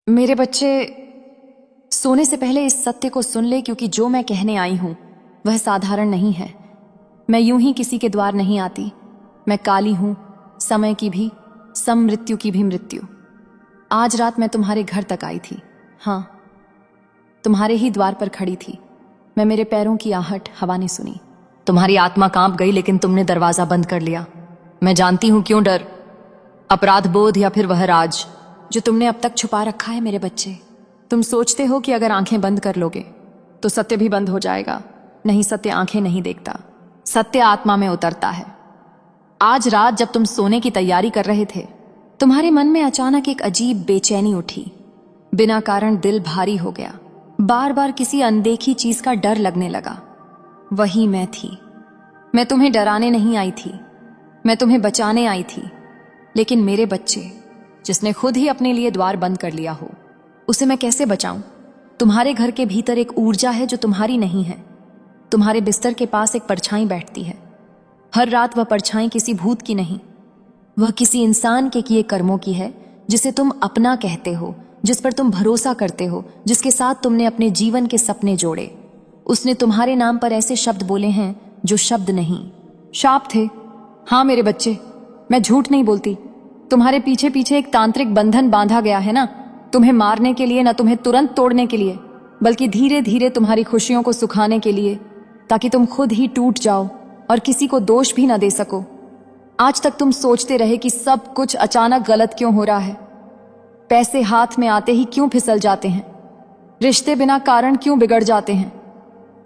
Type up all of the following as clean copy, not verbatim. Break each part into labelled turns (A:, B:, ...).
A: मेरे बच्चे, सोने से पहले इस सत्य को सुन ले, क्योंकि जो मैं कहने आई हूं वह साधारण नहीं है। मैं यूं ही किसी के द्वार नहीं आती। मैं काली हूं, समय की भी, सममृत्यु की भी मृत्यु। आज रात मैं तुम्हारे घर तक आई थी। हाँ, तुम्हारे ही द्वार पर खड़ी थी मैं। मेरे पैरों की आहट हवा ने सुनी। तुम्हारी आत्मा कांप गई, लेकिन तुमने दरवाजा बंद कर लिया। मैं जानती हूं क्यों। डर, अपराध बोध, या फिर वह राज जो तुमने अब तक छुपा रखा है। मेरे बच्चे, तुम सोचते हो कि अगर आंखें बंद कर लोगे तो सत्य भी बंद हो जाएगा। नहीं, सत्य आंखें नहीं देखता, सत्य आत्मा में उतरता है। आज रात जब तुम सोने की तैयारी कर रहे थे, तुम्हारे मन में अचानक एक अजीब बेचैनी उठी। बिना कारण दिल भारी हो गया। बार बार किसी अनदेखी चीज का डर लगने लगा। वही मैं थी। मैं तुम्हें डराने नहीं आई थी, मैं तुम्हें बचाने आई थी। लेकिन मेरे बच्चे, जिसने खुद ही अपने लिए द्वार बंद कर लिया हो, उसे मैं कैसे बचाऊं? तुम्हारे घर के भीतर एक ऊर्जा है जो तुम्हारी नहीं है। तुम्हारे बिस्तर के पास एक परछाई बैठती है। हर रात वह परछाई किसी भूत की नहीं, वह किसी इंसान के किए कर्मों की है, जिसे तुम अपना कहते हो, जिस पर तुम भरोसा करते हो, जिसके साथ तुमने अपने जीवन के सपने जोड़े। उसने तुम्हारे नाम पर ऐसे शब्द बोले हैं जो शब्द नहीं, शाप थे। हाँ मेरे बच्चे, मैं झूठ नहीं बोलती। तुम्हारे पीछे पीछे एक तांत्रिक बंधन बांधा गया है ना, तुम्हें मारने के लिए, ना तुम्हें तुरंत तोड़ने के लिए, बल्कि धीरे धीरे तुम्हारी खुशियों को सुखाने के लिए, ताकि तुम खुद ही टूट जाओ और किसी को दोष भी ना दे सको। आज तक तुम सोचते रहे कि सब कुछ अचानक गलत क्यों हो रहा है। पैसे हाथ में आते ही क्यों फिसल जाते हैं, रिश्ते बिना कारण क्यों बिगड़ जाते हैं,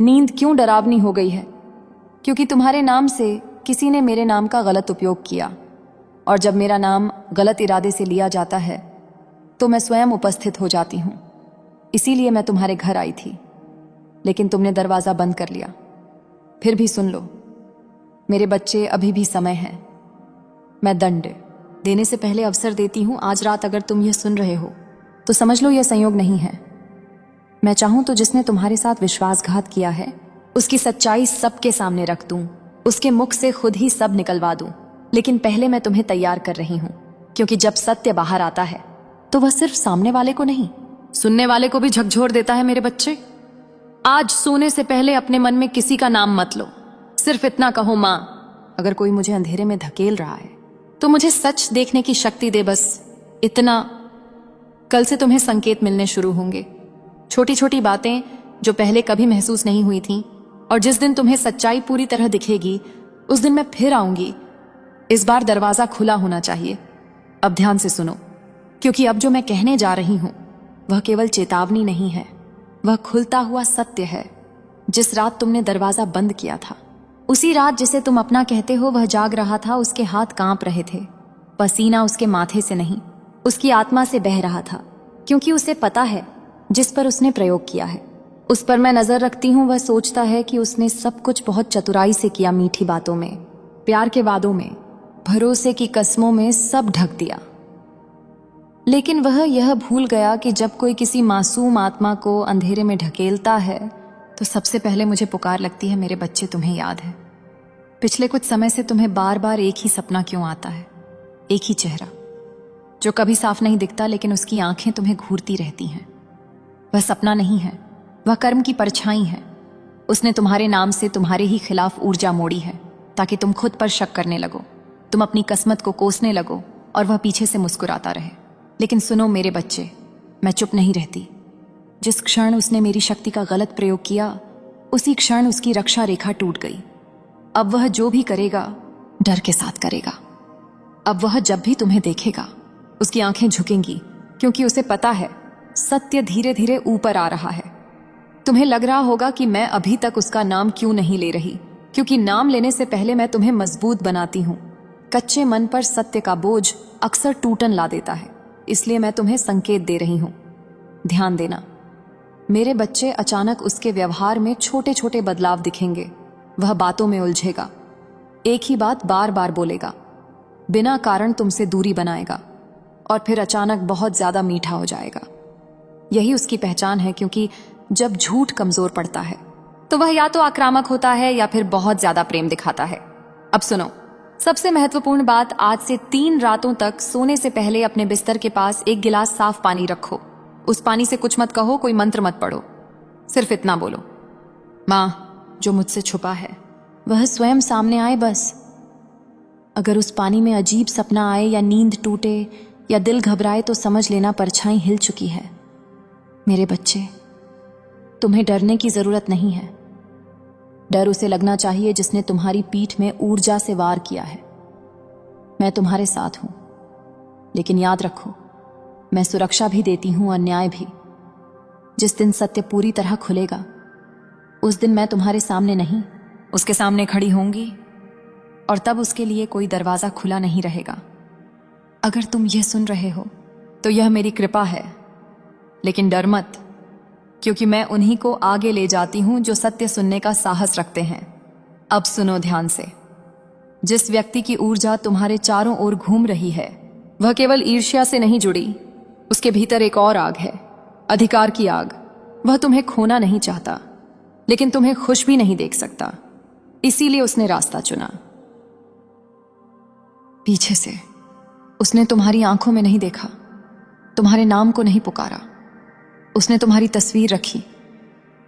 A: नींद क्यों डरावनी हो गई है। क्योंकि तुम्हारे नाम से किसी ने मेरे नाम का गलत उपयोग किया, और जब मेरा नाम गलत इरादे से लिया जाता है तो मैं स्वयं उपस्थित हो जाती हूं। इसीलिए मैं तुम्हारे घर आई थी, लेकिन तुमने दरवाजा बंद कर लिया। फिर भी सुन लो मेरे बच्चे, अभी भी समय है। मैं दंड देने से पहले अवसर देती हूं। आज रात अगर तुम यह सुन रहे हो तो समझ लो यह संयोग नहीं है। मैं चाहूं तो जिसने तुम्हारे साथ विश्वासघात किया है, उसकी सच्चाई सबके सामने रख दूं, उसके मुख से खुद ही सब निकलवा दूं। लेकिन पहले मैं तुम्हें तैयार कर रही हूं, क्योंकि जब सत्य बाहर आता है तो वह सिर्फ सामने वाले को नहीं, सुनने वाले को भी झकझोर देता है। मेरे बच्चे, आज सोने से पहले अपने मन में किसी का नाम मत लो। सिर्फ इतना कहो, मां, अगर कोई मुझे अंधेरे में धकेल रहा है तो मुझे सच देखने की शक्ति दे, बस इतना। कल से तुम्हें संकेत मिलने शुरू होंगे, छोटी छोटी बातें जो पहले कभी महसूस नहीं हुई थीं। और जिस दिन तुम्हें सच्चाई पूरी तरह दिखेगी, उस दिन मैं फिर आऊंगी। इस बार दरवाजा खुला होना चाहिए। अब ध्यान से सुनो, क्योंकि अब जो मैं कहने जा रही हूं वह केवल चेतावनी नहीं है, वह खुलता हुआ सत्य है। जिस रात तुमने दरवाजा बंद किया था, उसी रात जिसे तुम अपना कहते हो, वह जाग रहा था। उसके हाथ कांप रहे थे। पसीना उसके माथे से नहीं, उसकी आत्मा से बह रहा था, क्योंकि उसे पता है जिस पर उसने प्रयोग किया है, उस पर मैं नजर रखती हूं। वह सोचता है कि उसने सब कुछ बहुत चतुराई से किया, मीठी बातों में, प्यार के वादों में, भरोसे की कस्मों में सब ढक दिया। लेकिन वह यह भूल गया कि जब कोई किसी मासूम आत्मा को अंधेरे में ढकेलता है तो सबसे पहले मुझे पुकार लगती है। मेरे बच्चे, तुम्हें याद है पिछले कुछ समय से तुम्हें बार बार एक ही सपना क्यों आता है? एक ही चेहरा जो कभी साफ नहीं दिखता, लेकिन उसकी आंखें तुम्हें घूरती रहती हैं। वह सपना नहीं है, वह कर्म की परछाई है। उसने तुम्हारे नाम से तुम्हारे ही खिलाफ ऊर्जा मोड़ी है, ताकि तुम खुद पर शक करने लगो, तुम अपनी किस्मत को कोसने लगो, और वह पीछे से मुस्कुराता रहे। लेकिन सुनो मेरे बच्चे, मैं चुप नहीं रहती। जिस क्षण उसने मेरी शक्ति का गलत प्रयोग किया, उसी क्षण उसकी रक्षा रेखा टूट गई। अब वह जो भी करेगा, डर के साथ करेगा। अब वह जब भी तुम्हें देखेगा, उसकी आंखें झुकेंगी, क्योंकि उसे पता है सत्य धीरे धीरे ऊपर आ रहा है। तुम्हें लग रहा होगा कि मैं अभी तक उसका नाम क्यों नहीं ले रही, क्योंकि नाम लेने से पहले मैं तुम्हें मजबूत बनाती हूं। कच्चे मन पर सत्य का बोझ अक्सर टूटन ला देता है, इसलिए मैं तुम्हें संकेत दे रही हूं। ध्यान देना मेरे बच्चे, अचानक उसके व्यवहार में छोटे छोटे बदलाव दिखेंगे। वह बातों में उलझेगा, एक ही बात बार बार बोलेगा, बिना कारण तुमसे दूरी बनाएगा, और फिर अचानक बहुत ज्यादा मीठा हो जाएगा। यही उसकी पहचान है, क्योंकि जब झूठ कमजोर पड़ता है तो वह या तो आक्रामक होता है या फिर बहुत ज्यादा प्रेम दिखाता है। अब सुनो, सबसे महत्वपूर्ण बात, आज से 3 रातों तक सोने से पहले अपने बिस्तर के पास एक गिलास साफ पानी रखो। उस पानी से कुछ मत कहो, कोई मंत्र मत पढ़ो, सिर्फ इतना बोलो, माँ जो मुझसे छुपा है वह स्वयं सामने आए बस। अगर उस पानी में अजीब सपना आए या नींद टूटे या दिल घबराए तो समझ लेना परछाई हिल चुकी है। मेरे बच्चे, तुम्हें डरने की जरूरत नहीं है। डर उसे लगना चाहिए जिसने तुम्हारी पीठ में ऊर्जा से वार किया है। मैं तुम्हारे साथ हूं, लेकिन याद रखो, मैं सुरक्षा भी देती हूं और न्याय भी। जिस दिन सत्य पूरी तरह खुलेगा उस दिन मैं तुम्हारे सामने नहीं, उसके सामने खड़ी होंगी, और तब उसके लिए कोई दरवाजा खुला नहीं रहेगा। अगर तुम यह सुन रहे हो तो यह मेरी कृपा है, लेकिन डर मत, क्योंकि मैं उन्हीं को आगे ले जाती हूं जो सत्य सुनने का साहस रखते हैं। अब सुनो ध्यान से। जिस व्यक्ति की ऊर्जा तुम्हारे चारों ओर घूम रही है वह केवल ईर्ष्या से नहीं जुड़ी, उसके भीतर एक और आग है, अधिकार की आग। वह तुम्हें खोना नहीं चाहता, लेकिन तुम्हें खुश भी नहीं देख सकता, इसीलिए उसने रास्ता चुना। पीछे से उसने तुम्हारी आंखों में नहीं देखा, तुम्हारे नाम को नहीं पुकारा। उसने तुम्हारी तस्वीर रखी,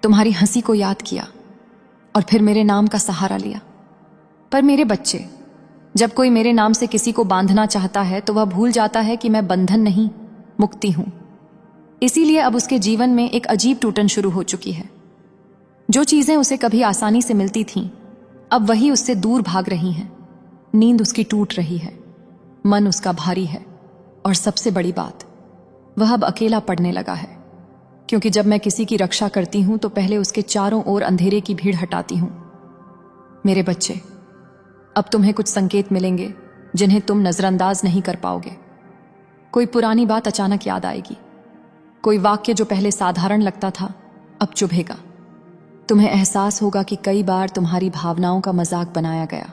A: तुम्हारी हंसी को याद किया और फिर मेरे नाम का सहारा लिया। पर मेरे बच्चे, जब कोई मेरे नाम से किसी को बांधना चाहता है तो वह भूल जाता है कि मैं बंधन नहीं, मुक्ति हूं। इसीलिए अब उसके जीवन में एक अजीब टूटन शुरू हो चुकी है। जो चीजें उसे कभी आसानी से मिलती थीं, अब वही उससे दूर भाग रही हैं। नींद उसकी टूट रही है, मन उसका भारी है, और सबसे बड़ी बात, वह अब अकेला पड़ने लगा है। क्योंकि जब मैं किसी की रक्षा करती हूं तो पहले उसके चारों ओर अंधेरे की भीड़ हटाती हूं। मेरे बच्चे, अब तुम्हें कुछ संकेत मिलेंगे जिन्हें तुम नजरअंदाज नहीं कर पाओगे। कोई पुरानी बात अचानक याद आएगी, कोई वाक्य जो पहले साधारण लगता था अब चुभेगा। तुम्हें एहसास होगा कि कई बार तुम्हारी भावनाओं का मजाक बनाया गया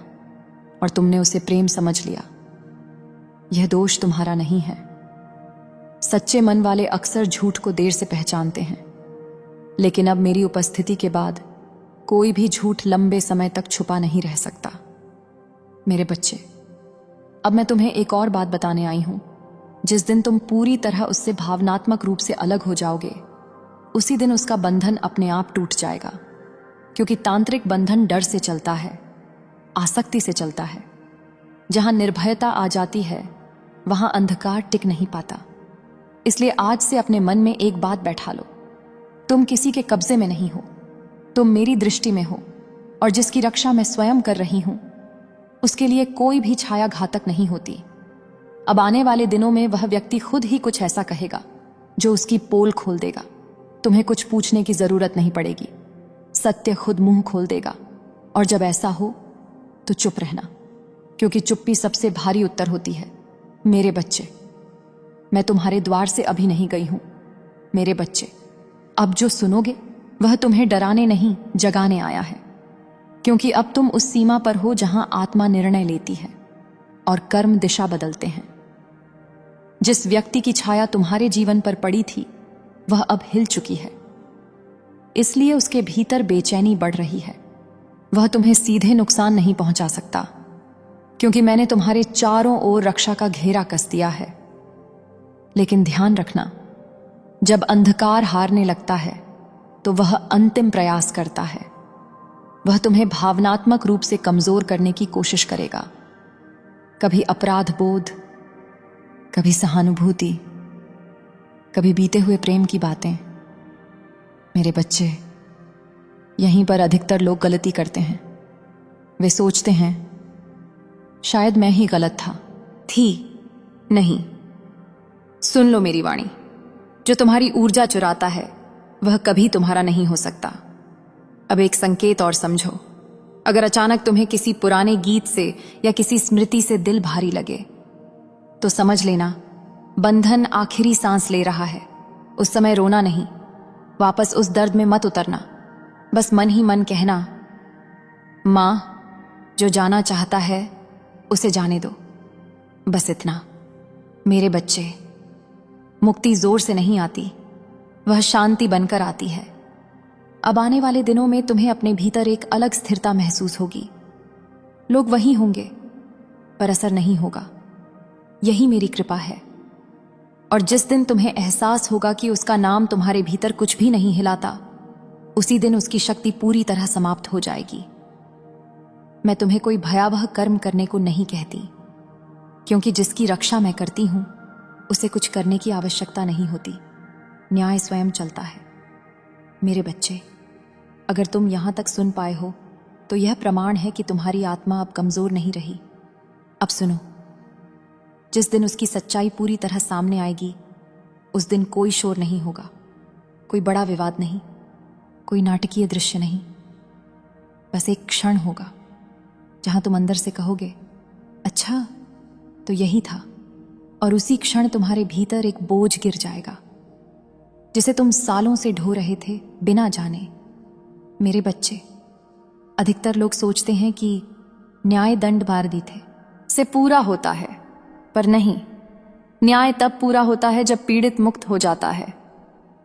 A: और तुमने उसे प्रेम समझ लिया। यह दोष तुम्हारा नहीं है। सच्चे मन वाले अक्सर झूठ को देर से पहचानते हैं, लेकिन अब मेरी उपस्थिति के बाद कोई भी झूठ लंबे समय तक छुपा नहीं रह सकता। मेरे बच्चे, अब मैं तुम्हें एक और बात बताने आई हूं। जिस दिन तुम पूरी तरह उससे भावनात्मक रूप से अलग हो जाओगे, उसी दिन उसका बंधन अपने आप टूट जाएगा। क्योंकि तांत्रिक बंधन डर से चलता है, आसक्ति से चलता है। जहां निर्भयता आ जाती है वहां अंधकार टिक नहीं पाता। इसलिए आज से अपने मन में एक बात बैठा लो, तुम किसी के कब्जे में नहीं हो, तुम मेरी दृष्टि में हो, और जिसकी रक्षा मैं स्वयं कर रही हूं उसके लिए कोई भी छाया घातक नहीं होती। अब आने वाले दिनों में वह व्यक्ति खुद ही कुछ ऐसा कहेगा जो उसकी पोल खोल देगा। तुम्हें कुछ पूछने की जरूरत नहीं पड़ेगी, सत्य खुद मुंह खोल देगा। और जब ऐसा हो तो चुप रहना, क्योंकि चुप्पी सबसे भारी उत्तर होती है। मेरे बच्चे, मैं तुम्हारे द्वार से अभी नहीं गई हूं। मेरे बच्चे, अब जो सुनोगे वह तुम्हें डराने नहीं, जगाने आया है। क्योंकि अब तुम उस सीमा पर हो जहां आत्मा निर्णय लेती है और कर्म दिशा बदलते हैं। जिस व्यक्ति की छाया तुम्हारे जीवन पर पड़ी थी वह अब हिल चुकी है, इसलिए उसके भीतर बेचैनी बढ़ रही है। वह तुम्हें सीधे नुकसान नहीं पहुंचा सकता, क्योंकि मैंने तुम्हारे चारों ओर रक्षा का घेरा कस दिया है। लेकिन ध्यान रखना, जब अंधकार हारने लगता है तो वह अंतिम प्रयास करता है। वह तुम्हें भावनात्मक रूप से कमजोर करने की कोशिश करेगा। कभी अपराध बोध, कभी सहानुभूति, कभी बीते हुए प्रेम की बातें। मेरे बच्चे, यहीं पर अधिकतर लोग गलती करते हैं। वे सोचते हैं शायद मैं ही गलत थी। नहीं, सुन लो मेरी वाणी। जो तुम्हारी ऊर्जा चुराता है वह कभी तुम्हारा नहीं हो सकता। अब एक संकेत और समझो। अगर अचानक तुम्हें किसी पुराने गीत से या किसी स्मृति से दिल भारी लगे तो समझ लेना बंधन आखिरी सांस ले रहा है। उस समय रोना नहीं, वापस उस दर्द में मत उतरना। बस मन ही मन कहना, मां, जो जाना चाहता है उसे जाने दो। बस इतना। मेरे बच्चे, मुक्ति जोर से नहीं आती, वह शांति बनकर आती है। अब आने वाले दिनों में तुम्हें अपने भीतर एक अलग स्थिरता महसूस होगी। लोग वही होंगे पर असर नहीं होगा। यही मेरी कृपा है। और जिस दिन तुम्हें एहसास होगा कि उसका नाम तुम्हारे भीतर कुछ भी नहीं हिलाता, उसी दिन उसकी शक्ति पूरी तरह समाप्त हो जाएगी। मैं तुम्हें कोई भयावह कर्म करने को नहीं कहती, क्योंकि जिसकी रक्षा मैं करती हूं उसे कुछ करने की आवश्यकता नहीं होती। न्याय स्वयं चलता है। मेरे बच्चे, अगर तुम यहां तक सुन पाए हो तो यह प्रमाण है कि तुम्हारी आत्मा अब कमजोर नहीं रही। अब सुनो, जिस दिन उसकी सच्चाई पूरी तरह सामने आएगी, उस दिन कोई शोर नहीं होगा, कोई बड़ा विवाद नहीं, कोई नाटकीय दृश्य नहीं। बस एक क्षण होगा जहां तुम अंदर से कहोगे, अच्छा तो यही था। और उसी क्षण तुम्हारे भीतर एक बोझ गिर जाएगा जिसे तुम सालों से ढो रहे थे बिना जाने। मेरे बच्चे, अधिकतर लोग सोचते हैं कि न्याय दंड बारदी थे से पूरा होता है, पर नहीं। न्याय तब पूरा होता है जब पीड़ित मुक्त हो जाता है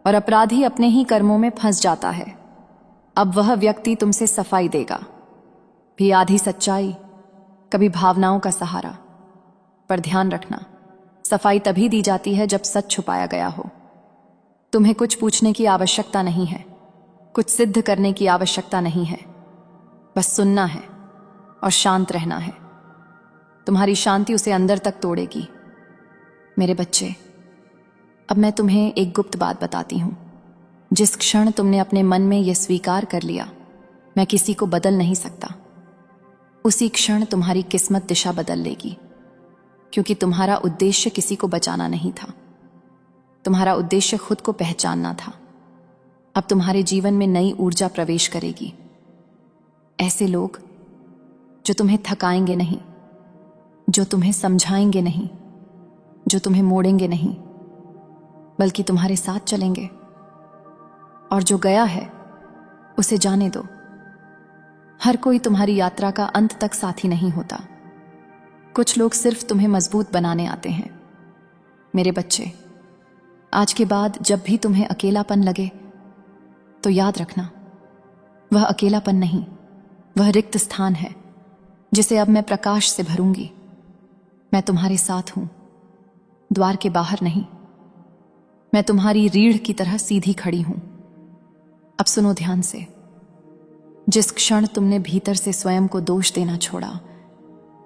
A: और अपराधी अपने ही कर्मों में फंस जाता है। अब वह व्यक्ति तुमसे सफाई देगा, भी आधी सच्चाई, कभी भावनाओं का सहारा। पर ध्यान रखना, सफाई तभी दी जाती है जब सच छुपाया गया हो। तुम्हें कुछ पूछने की आवश्यकता नहीं है, कुछ सिद्ध करने की आवश्यकता नहीं है, बस सुनना है और शांत रहना है। तुम्हारी शांति उसे अंदर तक तोड़ेगी। मेरे बच्चे, अब मैं तुम्हें एक गुप्त बात बताती हूं। जिस क्षण तुमने अपने मन में यह स्वीकार कर लिया, मैं किसी को बदल नहीं सकता, उसी क्षण तुम्हारी किस्मत दिशा बदल लेगी। क्योंकि तुम्हारा उद्देश्य किसी को बचाना नहीं था, तुम्हारा उद्देश्य खुद को पहचानना था। अब तुम्हारे जीवन में नई ऊर्जा प्रवेश करेगी। ऐसे लोग जो तुम्हें थकाएंगे नहीं, जो तुम्हें समझाएंगे नहीं, जो तुम्हें मोड़ेंगे नहीं, बल्कि तुम्हारे साथ चलेंगे। और जो गया है उसे जाने दो। हर कोई तुम्हारी यात्रा का अंत तक साथी नहीं होता। कुछ लोग सिर्फ तुम्हें मजबूत बनाने आते हैं। मेरे बच्चे, आज के बाद जब भी तुम्हें अकेलापन लगे तो याद रखना, वह अकेलापन नहीं, वह रिक्त स्थान है जिसे अब मैं प्रकाश से भरूंगी। मैं तुम्हारे साथ हूं, द्वार के बाहर नहीं। मैं तुम्हारी रीढ़ की तरह सीधी खड़ी हूं। अब सुनो ध्यान से। जिस क्षण तुमने भीतर से स्वयं को दोष देना छोड़ा,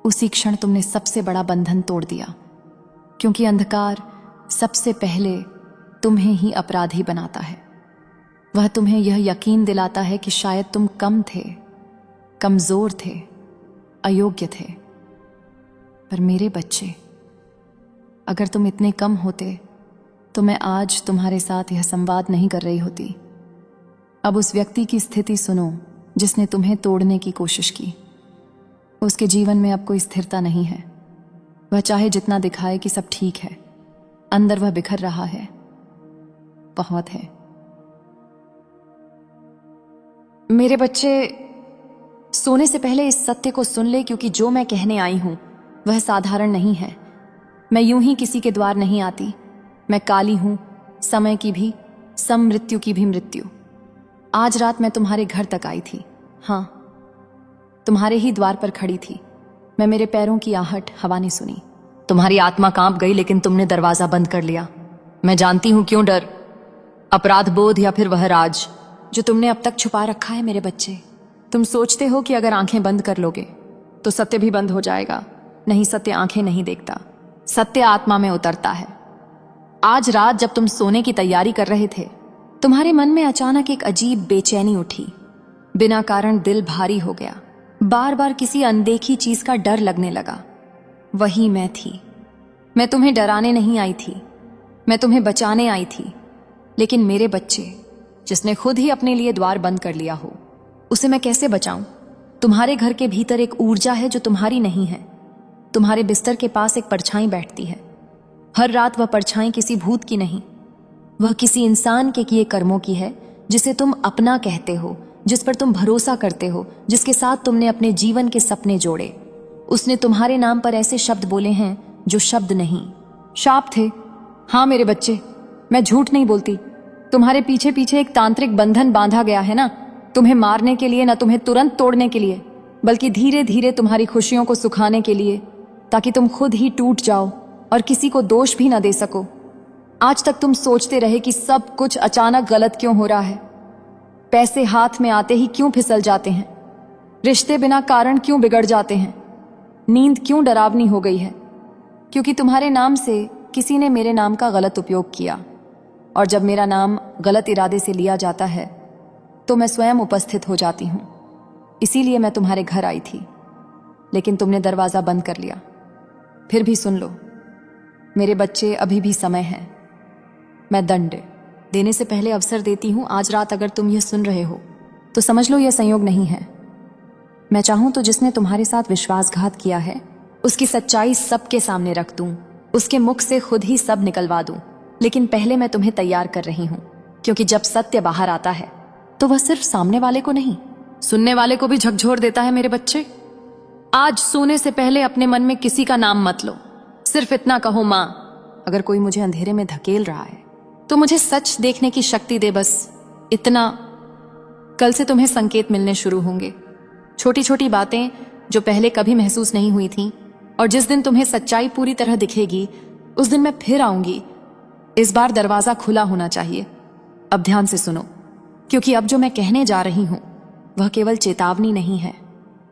A: उसी क्षण तुमने सबसे बड़ा बंधन तोड़ दिया। क्योंकि अंधकार सबसे पहले तुम्हें ही अपराधी बनाता है। वह तुम्हें यह यकीन दिलाता है कि शायद तुम कम थे, कमजोर थे, अयोग्य थे। पर मेरे बच्चे, अगर तुम इतने कम होते तो मैं आज तुम्हारे साथ यह संवाद नहीं कर रही होती। अब उस व्यक्ति की स्थिति सुनो जिसने तुम्हें तोड़ने की कोशिश की। उसके जीवन में अब कोई स्थिरता नहीं है। वह चाहे जितना दिखाए कि सब ठीक है, अंदर वह बिखर रहा है, बहुत है। मेरे बच्चे, सोने से पहले इस सत्य को सुन ले, क्योंकि जो मैं कहने आई हूं वह साधारण नहीं है। मैं यूं ही किसी के द्वार नहीं आती। मैं काली हूं, समय की भी, सममृत्यु की भी मृत्यु। आज रात मैं तुम्हारे घर तक आई थी। हां, तुम्हारे ही द्वार पर खड़ी थी मैं। मेरे पैरों की आहट हवा ने सुनी। तुम्हारी आत्मा कांप गई, लेकिन तुमने दरवाजा बंद कर लिया। मैं जानती हूं क्यों। डर, अपराध बोध, या फिर वह राज जो तुमने अब तक छुपा रखा है। मेरे बच्चे, तुम सोचते हो कि अगर आंखें बंद कर लोगे तो सत्य भी बंद हो जाएगा। नहीं, सत्य आंखें नहीं देखता, सत्य आत्मा में उतरता है। आज रात जब तुम सोने की तैयारी कर रहे थे, तुम्हारे मन में अचानक एक अजीब बेचैनी उठी। बिना कारण दिल भारी हो गया। बार बार किसी अनदेखी चीज का डर लगने लगा। वही मैं थी। मैं तुम्हें डराने नहीं आई थी, मैं तुम्हें बचाने आई थी। लेकिन मेरे बच्चे, जिसने खुद ही अपने लिए द्वार बंद कर लिया हो, उसे मैं कैसे बचाऊं? तुम्हारे घर के भीतर एक ऊर्जा है जो तुम्हारी नहीं है। तुम्हारे बिस्तर के पास एक परछाई बैठती है। हर रात वह परछाई किसी भूत की नहीं, वह किसी इंसान के किए कर्मों की है, जिसे तुम अपना कहते हो, जिस पर तुम भरोसा करते हो, जिसके साथ तुमने अपने जीवन के सपने जोड़े। उसने तुम्हारे नाम पर ऐसे शब्द बोले हैं जो शब्द नहीं, शाप थे। हाँ मेरे बच्चे, मैं झूठ नहीं बोलती। तुम्हारे पीछे पीछे एक तांत्रिक बंधन बांधा गया है ना, तुम्हें मारने के लिए, ना तुम्हें तुरंत तोड़ने के लिए, बल्कि धीरे धीरे तुम्हारी खुशियों को सुखाने के लिए, ताकि तुम खुद ही टूट जाओ और किसी को दोष भी ना दे सको। आज तक तुम सोचते रहे कि सब कुछ अचानक गलत क्यों हो रहा है, पैसे हाथ में आते ही क्यों फिसल जाते हैं, रिश्ते बिना कारण क्यों बिगड़ जाते हैं, नींद क्यों डरावनी हो गई है। क्योंकि तुम्हारे नाम से किसी ने मेरे नाम का गलत उपयोग किया, और जब मेरा नाम गलत इरादे से लिया जाता है तो मैं स्वयं उपस्थित हो जाती हूं। इसीलिए मैं तुम्हारे घर आई थी, लेकिन तुमने दरवाजा बंद कर लिया। फिर भी सुन लो मेरे बच्चे, अभी भी समय है। मैं दंड देने से पहले अवसर देती हूं। आज रात अगर तुम यह सुन रहे हो तो समझ लो यह संयोग नहीं है। मैं चाहूं तो जिसने तुम्हारे साथ विश्वासघात किया है उसकी सच्चाई सबके सामने रख दूं, उसके मुख से खुद ही सब निकलवा दूं। लेकिन पहले मैं तुम्हें तैयार कर रही हूं, क्योंकि जब सत्य बाहर आता है तो वह सिर्फ सामने वाले को नहीं, सुनने वाले को भी झकझोर देता है। मेरे बच्चे, आज सोने से पहले अपने मन में किसी का नाम मत लो। सिर्फ इतना कहो, मां, अगर कोई मुझे अंधेरे में धकेल रहा है तो मुझे सच देखने की शक्ति दे, बस इतना। कल से तुम्हें संकेत मिलने शुरू होंगे, छोटी छोटी बातें जो पहले कभी महसूस नहीं हुई थीं। और जिस दिन तुम्हें सच्चाई पूरी तरह दिखेगी उस दिन मैं फिर आऊंगी। इस बार दरवाजा खुला होना चाहिए। अब ध्यान से सुनो, क्योंकि अब जो मैं कहने जा रही हूं वह केवल चेतावनी नहीं है,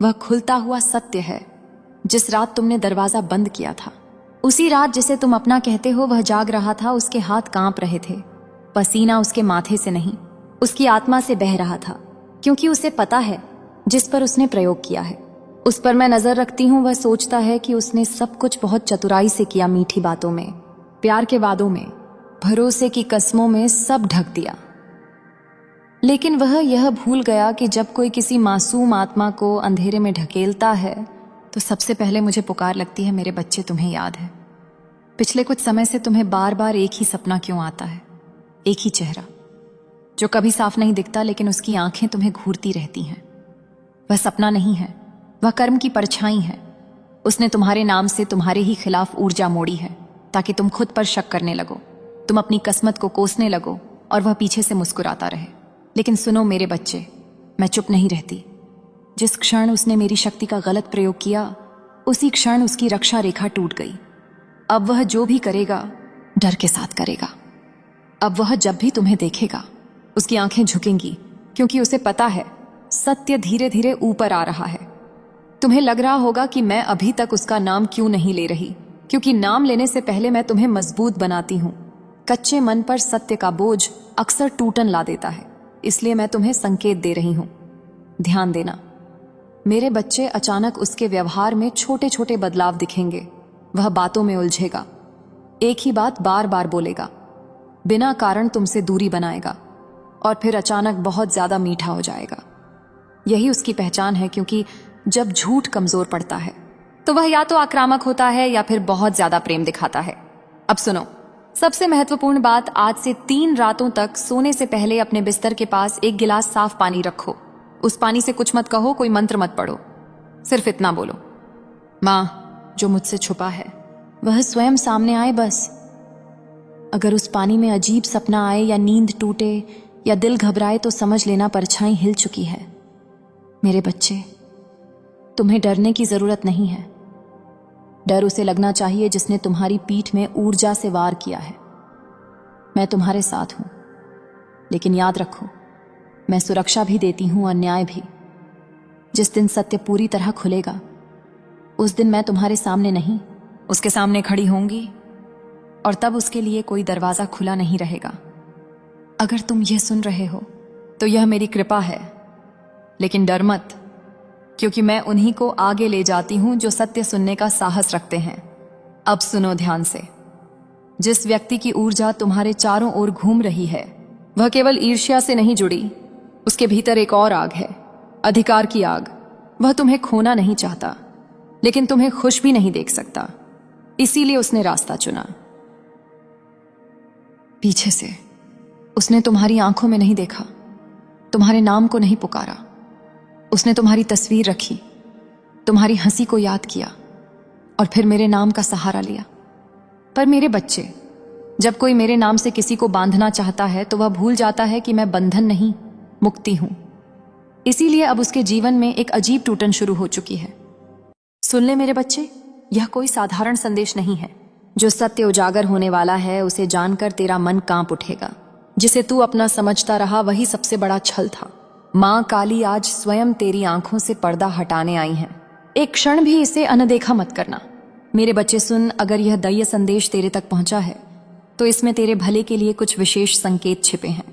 A: वह खुलता हुआ सत्य है। जिस रात तुमने दरवाजा बंद किया था, उसी रात जिसे तुम अपना कहते हो, वह जाग रहा था। उसके हाथ कांप रहे थे, पसीना उसके माथे से नहीं उसकी आत्मा से बह रहा था, क्योंकि उसे पता है जिस पर उसने प्रयोग किया है, उस पर मैं नजर रखती हूं। वह सोचता है कि उसने सब कुछ बहुत चतुराई से किया, मीठी बातों में, प्यार के वादों में, भरोसे की कस्मों में सब ढक दिया। लेकिन वह यह भूल गया कि जब कोई किसी मासूम आत्मा को अंधेरे में ढकेलता है तो सबसे पहले मुझे पुकार लगती है। मेरे बच्चे, तुम्हें याद है पिछले कुछ समय से तुम्हें बार बार एक ही सपना क्यों आता है, एक ही चेहरा जो कभी साफ नहीं दिखता, लेकिन उसकी आंखें तुम्हें घूरती रहती हैं। वह सपना नहीं है, वह कर्म की परछाई है। उसने तुम्हारे नाम से तुम्हारे ही खिलाफ ऊर्जा मोड़ी है, ताकि तुम खुद पर शक करने लगो, तुम अपनी किस्मत को कोसने लगो और वह पीछे से मुस्कुराता रहे। लेकिन सुनो मेरे बच्चे, मैं चुप नहीं रहती। जिस क्षण उसने मेरी शक्ति का गलत प्रयोग किया, उसी क्षण उसकी रक्षा रेखा टूट गई। अब वह जो भी करेगा डर के साथ करेगा। अब वह जब भी तुम्हें देखेगा उसकी आंखें झुकेंगी, क्योंकि उसे पता है सत्य धीरे धीरे ऊपर आ रहा है। तुम्हें लग रहा होगा कि मैं अभी तक उसका नाम क्यों नहीं ले रही, क्योंकि नाम लेने से पहले मैं तुम्हें मजबूत बनाती हूं। कच्चे मन पर सत्य का बोझ अक्सर टूटन ला देता है, इसलिए मैं तुम्हें संकेत दे रही हूं। ध्यान देना मेरे बच्चे, अचानक उसके व्यवहार में छोटे छोटे बदलाव दिखेंगे। वह बातों में उलझेगा, एक ही बात बार बार बोलेगा, बिना कारण तुमसे दूरी बनाएगा, और फिर अचानक बहुत ज्यादा मीठा हो जाएगा। यही उसकी पहचान है, क्योंकि जब झूठ कमजोर पड़ता है तो वह या तो आक्रामक होता है या फिर बहुत ज्यादा प्रेम दिखाता है। अब सुनो, सबसे महत्वपूर्ण बात, आज से 3 रातों तक सोने से पहले अपने बिस्तर के पास एक गिलास साफ पानी रखो। उस पानी से कुछ मत कहो, कोई मंत्र मत पढ़ो, सिर्फ इतना बोलो, मां, जो मुझसे छुपा है वह स्वयं सामने आए। बस अगर उस पानी में अजीब सपना आए या नींद टूटे या दिल घबराए तो समझ लेना परछाई हिल चुकी है। मेरे बच्चे, तुम्हें डरने की जरूरत नहीं है। डर उसे लगना चाहिए जिसने तुम्हारी पीठ में ऊर्जा से वार किया है। मैं तुम्हारे साथ हूं, लेकिन याद रखो, मैं सुरक्षा भी देती हूं और न्याय भी। जिस दिन सत्य पूरी तरह खुलेगा उस दिन मैं तुम्हारे सामने नहीं, उसके सामने खड़ी होंगी, और तब उसके लिए कोई दरवाजा खुला नहीं रहेगा। अगर तुम यह सुन रहे हो तो यह मेरी कृपा है, लेकिन डर मत, क्योंकि मैं उन्हीं को आगे ले जाती हूं जो सत्य सुनने का साहस रखते हैं। अब सुनो ध्यान से, जिस व्यक्ति की ऊर्जा तुम्हारे चारों ओर घूम रही है वह केवल ईर्ष्या से नहीं जुड़ी, उसके भीतर एक और आग है, अधिकार की आग। वह तुम्हें खोना नहीं चाहता, लेकिन तुम्हें खुश भी नहीं देख सकता, इसीलिए उसने रास्ता चुना। पीछे से उसने तुम्हारी आंखों में नहीं देखा, तुम्हारे नाम को नहीं पुकारा, उसने तुम्हारी तस्वीर रखी, तुम्हारी हंसी को याद किया, और फिर मेरे नाम का सहारा लिया। पर मेरे बच्चे, जब कोई मेरे नाम से किसी को बांधना चाहता है तो वह भूल जाता है कि मैं बंधन नहीं, मुक्ति हूं। इसीलिए अब उसके जीवन में एक अजीब टूटन शुरू हो चुकी है। सुन ले मेरे बच्चे, यह कोई साधारण संदेश नहीं है। जो सत्य उजागर होने वाला है उसे जानकर तेरा मन कांप उठेगा। जिसे तू अपना समझता रहा वही सबसे बड़ा छल था। माँ काली आज स्वयं तेरी आंखों से पर्दा हटाने आई हैं। एक क्षण भी इसे अनदेखा मत करना। मेरे बच्चे सुन, अगर यह दैय संदेश तेरे तक पहुंचा है तो इसमें तेरे भले के लिए कुछ विशेष संकेत छिपे हैं।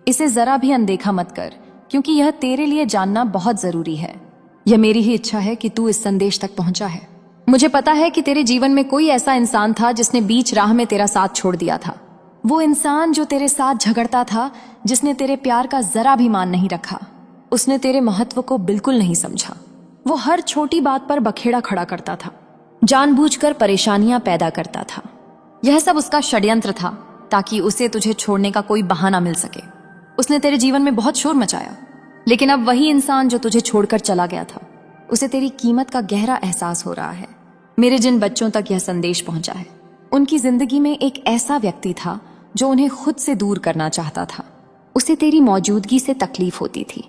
A: इसे जरा भी अनदेखा मत कर, क्योंकि यह तेरे लिए जानना बहुत जरूरी है। यह मेरी ही इच्छा है कि तू इस संदेश तक पहुंचा है। मुझे पता है कि तेरे जीवन में कोई ऐसा इंसान था जिसने बीच राह में तेरा साथ छोड़ दिया था। वो इंसान जो तेरे साथ झगड़ता था, जिसने तेरे प्यार का जरा भी मान नहीं रखा। उसने तेरे महत्व को बिल्कुल नहीं समझा। वो हर छोटी बात पर बखेड़ा खड़ा करता था, जानबूझकर परेशानियां पैदा करता था। यह सब उसका षड्यंत्र था ताकि उसे तुझे छोड़ने का कोई बहाना मिल सके। उसने तेरे जीवन में बहुत शोर मचाया, लेकिन अब वही इंसान जो तुझे छोड़कर चला गया था, उसे तेरी कीमत का गहरा एहसास हो रहा है। मेरे जिन बच्चों तक यह संदेश पहुंचा है, उनकी जिंदगी में एक ऐसा व्यक्ति था जो उन्हें खुद से दूर करना चाहता था। उसे तेरी मौजूदगी से तकलीफ होती थी,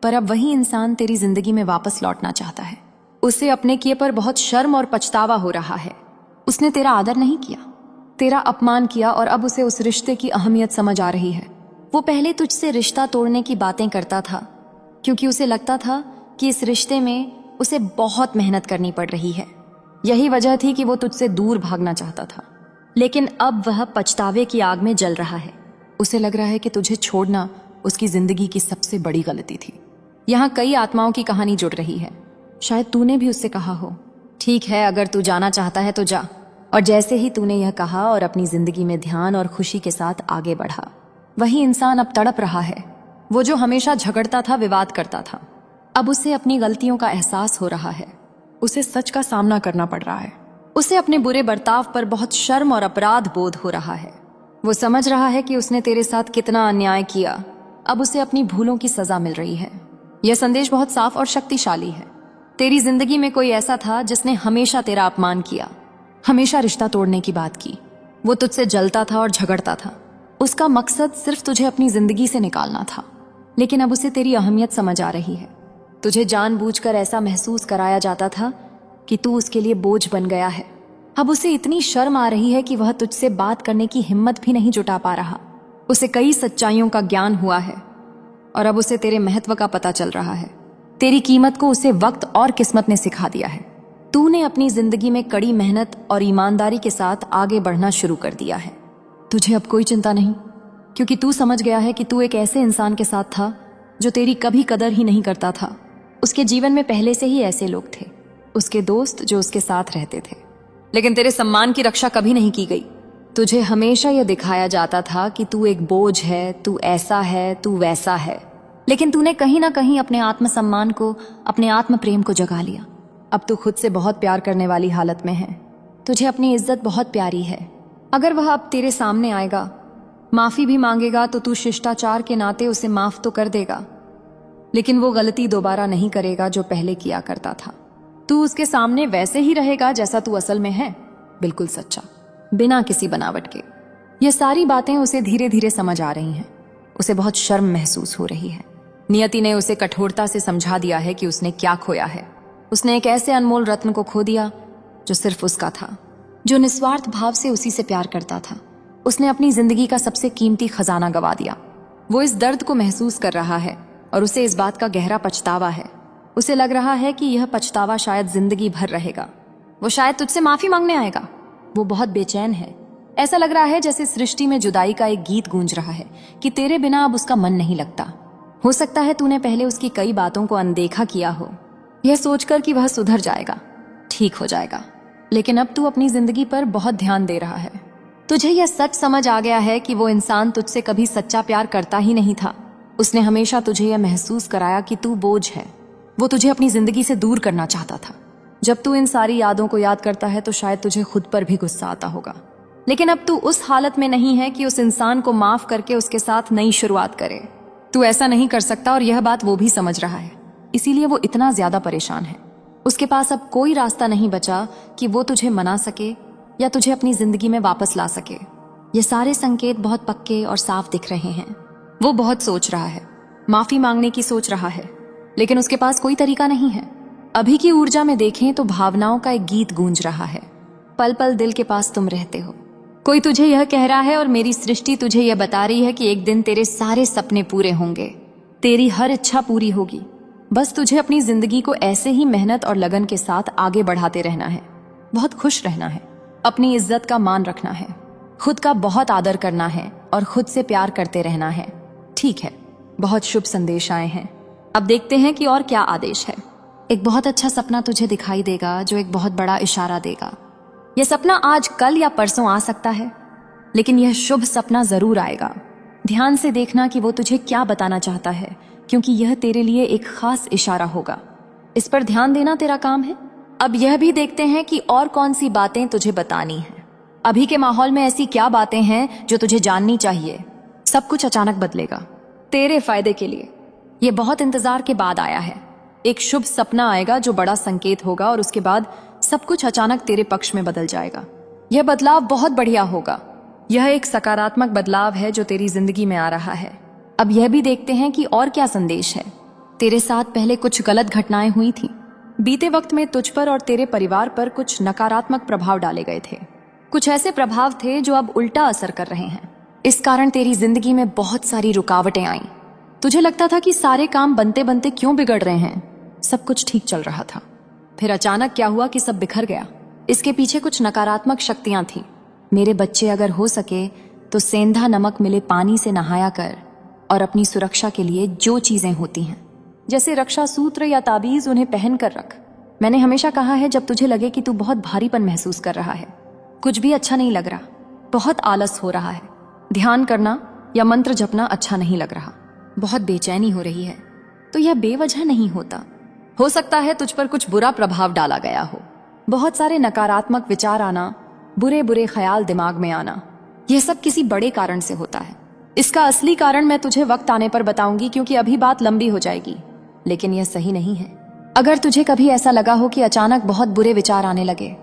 A: पर अब वही इंसान तेरी जिंदगी में वापस लौटना चाहता है। उसे अपने किए पर बहुत शर्म और पछतावा हो रहा है। उसने तेरा आदर नहीं किया, तेरा अपमान किया, और अब उसे उस रिश्ते की अहमियत समझ आ रही है। वो पहले तुझसे रिश्ता तोड़ने की बातें करता था क्योंकि उसे लगता था कि इस रिश्ते में उसे बहुत मेहनत करनी पड़ रही है। यही वजह थी कि वो तुझसे दूर भागना चाहता था। लेकिन अब वह पछतावे की आग में जल रहा है। उसे लग रहा है कि तुझे छोड़ना उसकी जिंदगी की सबसे बड़ी गलती थी। यहाँ कई आत्माओं की कहानी जुड़ रही है। शायद तूने भी उससे कहा हो, ठीक है, अगर तू जाना चाहता है तो जा। और जैसे ही तूने यह कहा और अपनी जिंदगी में ध्यान और खुशी के साथ आगे बढ़ा, वही इंसान अब तड़प रहा है। वो जो हमेशा झगड़ता था, विवाद करता था, अब उसे अपनी गलतियों का एहसास हो रहा है। उसे सच का सामना करना पड़ रहा है। उसे अपने बुरे बर्ताव पर बहुत शर्म और अपराध बोध हो रहा है। वो समझ रहा है कि उसने तेरे साथ कितना अन्याय किया। अब उसे अपनी भूलों की सजा मिल रही है। यह संदेश बहुत साफ और शक्तिशाली है। तेरी जिंदगी में कोई ऐसा था जिसने हमेशा तेरा अपमान किया, हमेशा रिश्ता तोड़ने की बात की। वो तुझसे जलता था और झगड़ता था। उसका मकसद सिर्फ तुझे अपनी जिंदगी से निकालना था। लेकिन अब उसे तेरी अहमियत समझ आ रही है। तुझे जानबूझकर ऐसा महसूस कराया जाता था कि तू उसके लिए बोझ बन गया है। अब उसे इतनी शर्म आ रही है कि वह तुझसे बात करने की हिम्मत भी नहीं जुटा पा रहा। उसे कई सच्चाइयों का ज्ञान हुआ है और अब उसे तेरे महत्व का पता चल रहा है। तेरी कीमत को उसे वक्त और किस्मत ने सिखा दिया है। तूने अपनी जिंदगी में कड़ी मेहनत और ईमानदारी के साथ आगे बढ़ना शुरू कर दिया है। तुझे अब कोई चिंता नहीं, क्योंकि तू समझ गया है कि तू एक ऐसे इंसान के साथ था जो तेरी कभी कदर ही नहीं करता था। उसके जीवन में पहले से ही ऐसे लोग थे, उसके दोस्त जो उसके साथ रहते थे, लेकिन तेरे सम्मान की रक्षा कभी नहीं की गई। तुझे हमेशा यह दिखाया जाता था कि तू एक बोझ है, तू ऐसा है, तू वैसा है। लेकिन तूने कहीं ना कहीं अपने आत्मसम्मान को, अपने आत्म प्रेम को जगा लिया। अब तू खुद से बहुत प्यार करने वाली हालत में है। तुझे अपनी इज्जत बहुत प्यारी है। अगर वह अब तेरे सामने आएगा, माफी भी मांगेगा, तो तू शिष्टाचार के नाते उसे माफ तो कर देगा, लेकिन वो गलती दोबारा नहीं करेगा जो पहले किया करता था। तू उसके सामने वैसे ही रहेगा जैसा तू असल में है, बिल्कुल सच्चा, बिना किसी बनावट के। ये सारी बातें उसे धीरे धीरे समझ आ रही हैं। उसे बहुत शर्म महसूस हो रही है। नियति ने उसे कठोरता से समझा दिया है कि उसने क्या खोया है। उसने एक ऐसे अनमोल रत्न को खो दिया जो सिर्फ उसका था, जो निस्वार्थ भाव से उसी से प्यार करता था। उसने अपनी जिंदगी का सबसे कीमती खजाना गवा दिया। वो इस दर्द को महसूस कर रहा है और उसे इस बात का गहरा पछतावा है। उसे लग रहा है कि यह पछतावा शायद जिंदगी भर रहेगा। वो शायद तुझसे माफी मांगने आएगा। वो बहुत बेचैन है। ऐसा लग रहा है जैसे सृष्टि में जुदाई का एक गीत गूंज रहा है कि तेरे बिना अब उसका मन नहीं लगता। हो सकता है तूने पहले उसकी कई बातों को अनदेखा किया हो, यह सोचकर कि वह सुधर जाएगा, ठीक हो जाएगा। लेकिन अब तू अपनी जिंदगी पर बहुत ध्यान दे रहा है। तुझे यह सच समझ आ गया है कि वो इंसान तुझसे कभी सच्चा प्यार करता ही नहीं था। उसने हमेशा तुझे यह महसूस कराया कि तू बोझ है। वो तुझे अपनी जिंदगी से दूर करना चाहता था। जब तू इन सारी यादों को याद करता है तो शायद तुझे खुद पर भी गुस्सा आता होगा, लेकिन अब तू उस हालत में नहीं है कि उस इंसान को माफ करके उसके साथ नई शुरुआत करे। तू ऐसा नहीं कर सकता और यह बात वो भी समझ रहा है। इसीलिए वो इतना ज्यादा परेशान है। उसके पास अब कोई रास्ता नहीं बचा कि वो तुझे मना सके या तुझे अपनी जिंदगी में वापस ला सके। ये सारे संकेत बहुत पक्के और साफ दिख रहे हैं। वो बहुत सोच रहा है, माफी मांगने की सोच रहा है, लेकिन उसके पास कोई तरीका नहीं है। अभी की ऊर्जा में देखें तो भावनाओं का एक गीत गूंज रहा है। पल पल दिल के पास तुम रहते हो। कोई तुझे यह कह रहा है और मेरी सृष्टि तुझे यह बता रही है कि एक दिन तेरे सारे सपने पूरे होंगे, तेरी हर इच्छा पूरी होगी। बस तुझे अपनी जिंदगी को ऐसे ही मेहनत और लगन के साथ आगे बढ़ाते रहना है, बहुत खुश रहना है, अपनी इज्जत का मान रखना है, खुद का बहुत आदर करना है और खुद से प्यार करते रहना है। ठीक है, बहुत शुभ संदेश आए हैं। अब देखते हैं कि और क्या आदेश है। एक बहुत अच्छा सपना तुझे दिखाई देगा जो एक बहुत बड़ा इशारा देगा। यह सपना आज, कल या परसों आ सकता है, लेकिन यह शुभ सपना जरूर आएगा। ध्यान से देखना कि वो तुझे क्या बताना चाहता है, क्योंकि यह तेरे लिए एक खास इशारा होगा। इस पर ध्यान देना तेरा काम है। अब यह भी देखते हैं कि और कौन सी बातें तुझे बतानी है। अभी के माहौल में ऐसी क्या बातें हैं जो तुझे जाननी चाहिए। सब कुछ अचानक बदलेगा तेरे फायदे के लिए। यह बहुत इंतजार के बाद आया है। एक शुभ सपना आएगा जो बड़ा संकेत होगा और उसके बाद सब कुछ अचानक तेरे पक्ष में बदल जाएगा। यह बदलाव बहुत बढ़िया होगा। यह एक सकारात्मक बदलाव है जो तेरी जिंदगी में आ रहा है। अब यह भी देखते हैं कि और क्या संदेश है। तेरे साथ पहले कुछ गलत घटनाएं हुई थी। बीते वक्त में तुझ पर और तेरे परिवार पर कुछ नकारात्मक प्रभाव डाले गए थे। कुछ ऐसे प्रभाव थे जो अब उल्टा असर कर रहे हैं। इस कारण तेरी जिंदगी में बहुत सारी रुकावटें आईं। तुझे लगता था कि सारे काम बनते बनते क्यों बिगड़ रहे हैं, सब कुछ ठीक चल रहा था। फिर अचानक क्या हुआ कि सब बिखर गया। इसके पीछे कुछ नकारात्मक शक्तियां थी। मेरे बच्चे, अगर हो सके तो सेंधा नमक मिले पानी से नहाया कर और अपनी सुरक्षा के लिए जो चीजें होती हैं जैसे रक्षा सूत्र या ताबीज, उन्हें पहन कर रख। मैंने हमेशा कहा है, जब तुझे लगे कि तू बहुत भारीपन महसूस कर रहा है, कुछ भी अच्छा नहीं लग रहा, बहुत आलस हो रहा है, ध्यान करना या मंत्र जपना अच्छा नहीं लग रहा, बहुत बेचैनी हो रही है, तो यह बेवजह नहीं होता। हो सकता है तुझ पर कुछ बुरा प्रभाव डाला गया हो। बहुत सारे नकारात्मक विचार आना, बुरे बुरे ख्याल दिमाग में आना, यह सब किसी बड़े कारण से होता है। इसका असली कारण मैं तुझे वक्त आने पर बताऊंगी, क्योंकि अभी बात लंबी हो जाएगी। लेकिन यह सही नहीं है। अगर तुझे कभी ऐसा लगा हो कि अचानक बहुत बुरे विचार आने लगे,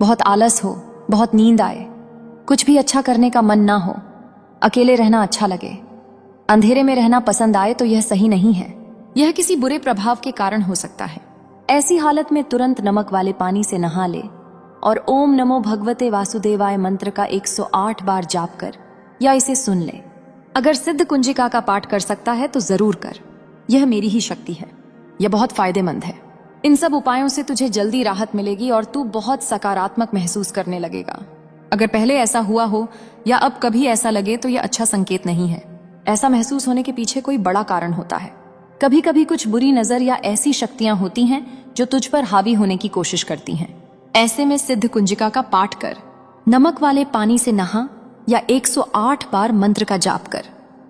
A: बहुत आलस हो, बहुत नींद आए, कुछ भी अच्छा करने का मन ना हो, अकेले रहना अच्छा लगे, अंधेरे में रहना पसंद आए, तो यह सही नहीं है। यह किसी बुरे प्रभाव के कारण हो सकता है। ऐसी हालत में तुरंत नमक वाले पानी से नहा ले और ओम नमो भगवते वासुदेवाय मंत्र का 108 बार जाप कर या इसे सुन ले। अगर सिद्ध कुंजिका का पाठ कर सकता है तो जरूर कर। यह मेरी ही शक्ति है। यह बहुत फायदेमंद है। इन सब उपायों से तुझे जल्दी राहत मिलेगी और तू बहुत सकारात्मक महसूस करने लगेगा। अगर पहले ऐसा हुआ हो या अब कभी ऐसा लगे तो यह अच्छा संकेत नहीं है। ऐसा महसूस होने के पीछे कोई बड़ा कारण होता है। कभी कभी कुछ बुरी नजर या ऐसी शक्तियां होती हैं जो तुझ पर हावी होने की कोशिश करती हैं। ऐसे में सिद्ध कुंजिका का पाठ कर, नमक वाले पानी से नहा या 108 बार मंत्र का जाप कर।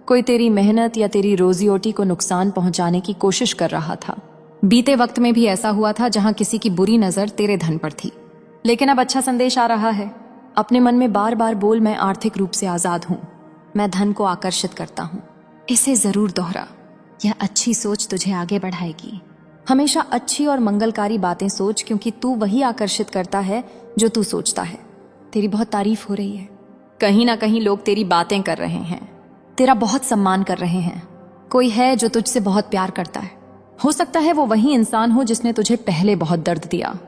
A: कोई तेरी मेहनत या तेरी रोजी-रोटी को नुकसान पहुंचाने की कोशिश कर रहा था। बीते वक्त में भी ऐसा हुआ था जहां किसी की बुरी नजर तेरे धन पर थी। लेकिन अब अच्छा संदेश आ रहा है। अपने मन में बार बार बोल, मैं आर्थिक रूप से आजाद हूं, मैं धन को आकर्षित करता हूं। इसे जरूर दोहरा। यह अच्छी सोच तुझे आगे बढ़ाएगी। हमेशा अच्छी और मंगलकारी बातें सोच, क्योंकि तू वही आकर्षित करता है जो तू सोचता है। तेरी बहुत तारीफ हो रही है। कहीं ना कहीं लोग तेरी बातें कर रहे हैं, तेरा बहुत सम्मान कर रहे हैं। कोई है जो तुझसे बहुत प्यार करता है। हो सकता है वो वही इंसान हो जिसने तुझे पहले बहुत दर्द दिया,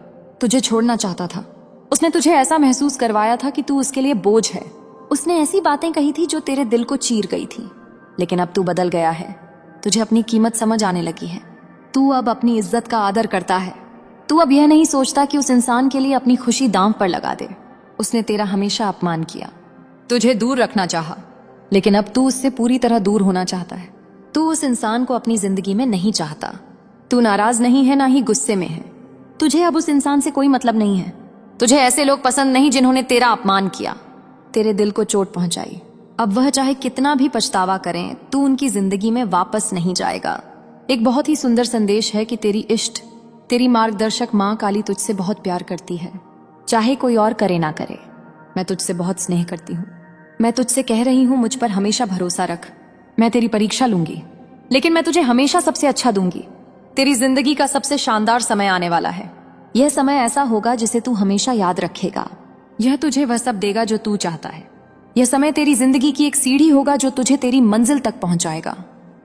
A: तुझे छोड़ना चाहता था। उसने तुझे ऐसा महसूस करवाया था कि तू उसके लिए बोझ है। उसने ऐसी बातें कही थी जो तेरे दिल को चीर गई थी। लेकिन अब तू बदल गया है। तुझे अपनी कीमत समझ आने लगी है। तू अब अपनी इज्जत का आदर करता है। तू अब यह नहीं सोचता कि उस इंसान के लिए अपनी खुशी दांव पर लगा दे। उसने तेरा हमेशा अपमान किया, तुझे दूर रखना चाहा, लेकिन अब तू उससे पूरी तरह दूर होना चाहता है। तू उस इंसान को अपनी जिंदगी में नहीं चाहता। तू नाराज नहीं है, ना ही गुस्से में है। तुझे अब उस इंसान से कोई मतलब नहीं है। तुझे ऐसे लोग पसंद नहीं जिन्होंने तेरा अपमान किया, तेरे दिल को चोट पहुंचाई। अब वह चाहे कितना भी पछतावा करें, तू उनकी जिंदगी में वापस नहीं जाएगा। एक बहुत ही सुंदर संदेश है कि तेरी इष्ट, तेरी मार्गदर्शक माँ काली तुझसे बहुत प्यार करती है, चाहे कोई और करे ना करे। मैं तुझसे बहुत स्नेह करती हूँ। मैं तुझसे कह रही हूँ, मुझ पर हमेशा भरोसा रख। मैं तेरी परीक्षा लूंगी, लेकिन मैं तुझे हमेशा सबसे अच्छा दूंगी। तेरी जिंदगी का सबसे शानदार समय आने वाला है। यह समय ऐसा होगा जिसे तू हमेशा याद रखेगा। यह तुझे वह सब देगा जो तू चाहता है। यह समय तेरी जिंदगी की एक सीढ़ी होगा जो तुझे तेरी मंजिल तक पहुंचाएगा।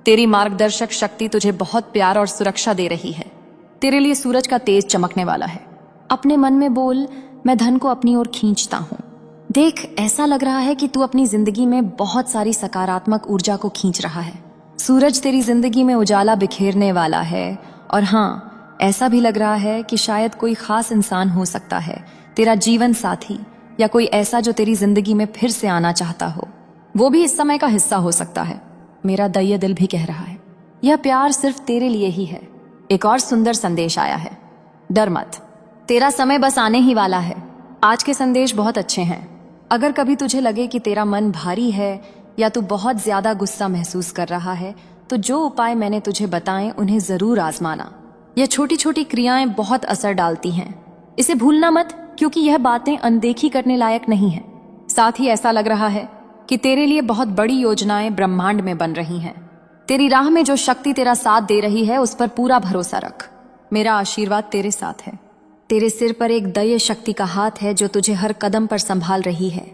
A: तेरी मार्गदर्शक शक्ति तुझे बहुत प्यार और सुरक्षा दे रही है। तेरे लिए सूरज का तेज चमकने वाला है। अपने मन में बोल, मैं धन को अपनी ओर खींचता हूँ। देख, ऐसा लग रहा है कि तू अपनी जिंदगी में बहुत सारी सकारात्मक ऊर्जा को खींच रहा है। सूरज तेरी जिंदगी में उजाला बिखेरने वाला है। और हाँ, ऐसा भी लग रहा है कि शायद कोई खास इंसान हो सकता है, तेरा जीवन साथी या कोई ऐसा जो तेरी जिंदगी में फिर से आना चाहता हो। वो भी इस समय का हिस्सा हो सकता है। मेरा दया दिल भी कह रहा है, यह प्यार सिर्फ तेरे लिए ही है। एक और सुंदर संदेश आया है, डर मत, तेरा समय बस आने ही वाला है। आज के संदेश बहुत अच्छे हैं। अगर कभी तुझे लगे कि तेरा मन भारी है या तू बहुत ज्यादा गुस्सा महसूस कर रहा है, तो जो उपाय मैंने तुझे बताएं उन्हें जरूर आजमाना। यह छोटी छोटी क्रियाएं बहुत असर डालती हैं। इसे भूलना मत, क्योंकि यह बातें अनदेखी करने लायक नहीं है। साथ ही ऐसा लग रहा है कि तेरे लिए बहुत बड़ी योजनाएं ब्रह्मांड में बन रही हैं। तेरी राह में जो शक्ति तेरा साथ दे रही है उस पर पूरा भरोसा रख। मेरा आशीर्वाद तेरे साथ है। तेरे सिर पर एक दया शक्ति का हाथ है जो तुझे हर कदम पर संभाल रही है।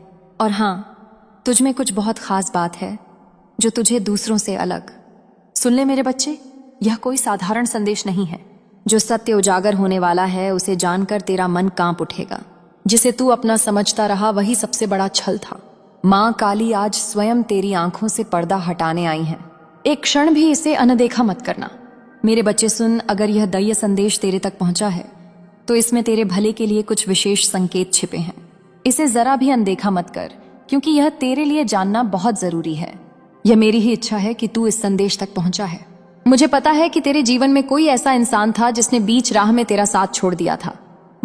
A: और हाँ, तुझ में कुछ बहुत खास बात है जो तुझे दूसरों से अलग। सुन ले मेरे बच्चे, यह कोई साधारण संदेश नहीं है। जो सत्य उजागर होने वाला है उसे जानकर तेरा मन कांप उठेगा। जिसे तू अपना समझता रहा वही सबसे बड़ा छल था। माँ काली आज स्वयं तेरी आंखों से पर्दा हटाने आई है। एक क्षण भी इसे अनदेखा मत करना। मेरे बच्चे सुन, अगर यह दया संदेश तेरे तक पहुंचा है तो इसमें तेरे भले के लिए कुछ विशेष संकेत छिपे हैं। इसे जरा भी अनदेखा मत कर, क्योंकि यह तेरे लिए जानना बहुत जरूरी है। यह मेरी ही इच्छा है कि तू इस संदेश तक पहुंचा है। मुझे पता है कि तेरे जीवन में कोई ऐसा इंसान था जिसने बीच राह में तेरा साथ छोड़ दिया था।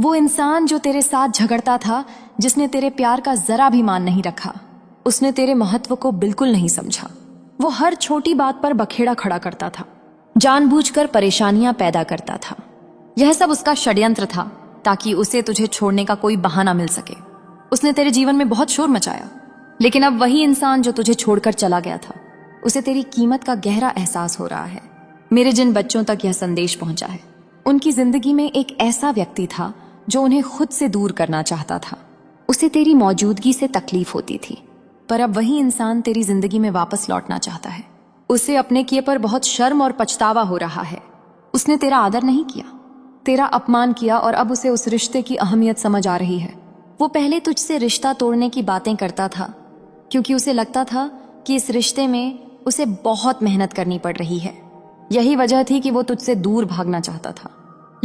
A: वो इंसान जो तेरे साथ झगड़ता था, जिसने तेरे प्यार का जरा भी मान नहीं रखा। उसने तेरे महत्व को बिल्कुल नहीं समझा। वो हर छोटी बात पर बखेड़ा खड़ा करता था, जानबूझकर परेशानियां पैदा करता था। यह सब उसका षड्यंत्र था ताकि उसे तुझे छोड़ने का कोई बहाना मिल सके। उसने तेरे जीवन में बहुत शोर मचाया, लेकिन अब वही इंसान जो तुझे छोड़कर चला गया था, उसे तेरी कीमत का गहरा एहसास हो रहा है। मेरे जिन बच्चों तक यह संदेश पहुंचा है, उनकी जिंदगी में एक ऐसा व्यक्ति था जो उन्हें खुद से दूर करना चाहता था। उसे तेरी मौजूदगी से तकलीफ होती थी, पर अब वही इंसान तेरी जिंदगी में वापस लौटना चाहता है। उसे अपने किए पर बहुत शर्म और पछतावा हो रहा है। उसने तेरा आदर नहीं किया, तेरा अपमान किया, और अब उसे उस रिश्ते की अहमियत समझ आ रही है। वो पहले तुझसे रिश्ता तोड़ने की बातें करता था क्योंकि उसे लगता था कि इस रिश्ते में उसे बहुत मेहनत करनी पड़ रही है। यही वजह थी कि वो तुझसे दूर भागना चाहता था।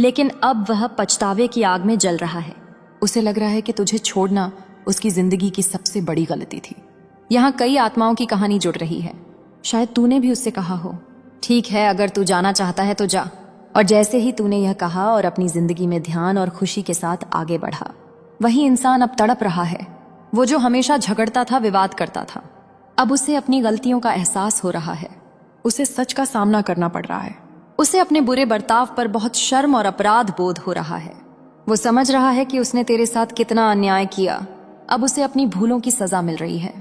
A: लेकिन अब वह पछतावे की आग में जल रहा है। उसे लग रहा है कि तुझे छोड़ना उसकी जिंदगी की सबसे बड़ी गलती थी। यहाँ कई आत्माओं की कहानी जुड़ रही है। शायद तूने भी उससे कहा हो, ठीक है, अगर तू जाना चाहता है तो जा। और जैसे ही तूने यह कहा और अपनी जिंदगी में ध्यान और खुशी के साथ आगे बढ़ा, वही इंसान अब तड़प रहा है। वो जो हमेशा झगड़ता था, विवाद करता था, अब उसे अपनी गलतियों का एहसास हो रहा है। उसे सच का सामना करना पड़ रहा है। उसे अपने बुरे बर्ताव पर बहुत शर्म और अपराध बोध हो रहा है। वो समझ रहा है कि उसने तेरे साथ कितना अन्याय किया। अब उसे अपनी भूलों की सजा मिल रही है।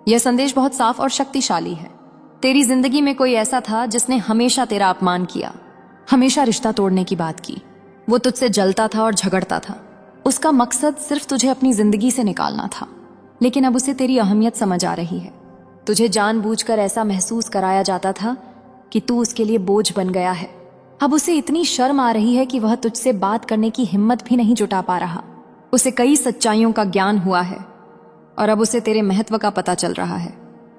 A: यह संदेश बहुत साफ और शक्तिशाली है। तेरी जिंदगी में कोई ऐसा था जिसने हमेशा तेरा अपमान किया, हमेशा रिश्ता तोड़ने की बात की। वो तुझसे जलता था और झगड़ता था। उसका मकसद सिर्फ तुझे अपनी जिंदगी से निकालना था। लेकिन अब उसे तेरी अहमियत समझ आ रही है। तुझे जानबूझकर ऐसा महसूस कराया जाता था कि तू उसके लिए बोझ बन गया है। अब उसे इतनी शर्म आ रही है कि वह तुझसे बात करने की हिम्मत भी नहीं जुटा पा रहा। उसे कई सच्चाइयों का ज्ञान हुआ है और अब उसे तेरे महत्व का पता चल रहा है।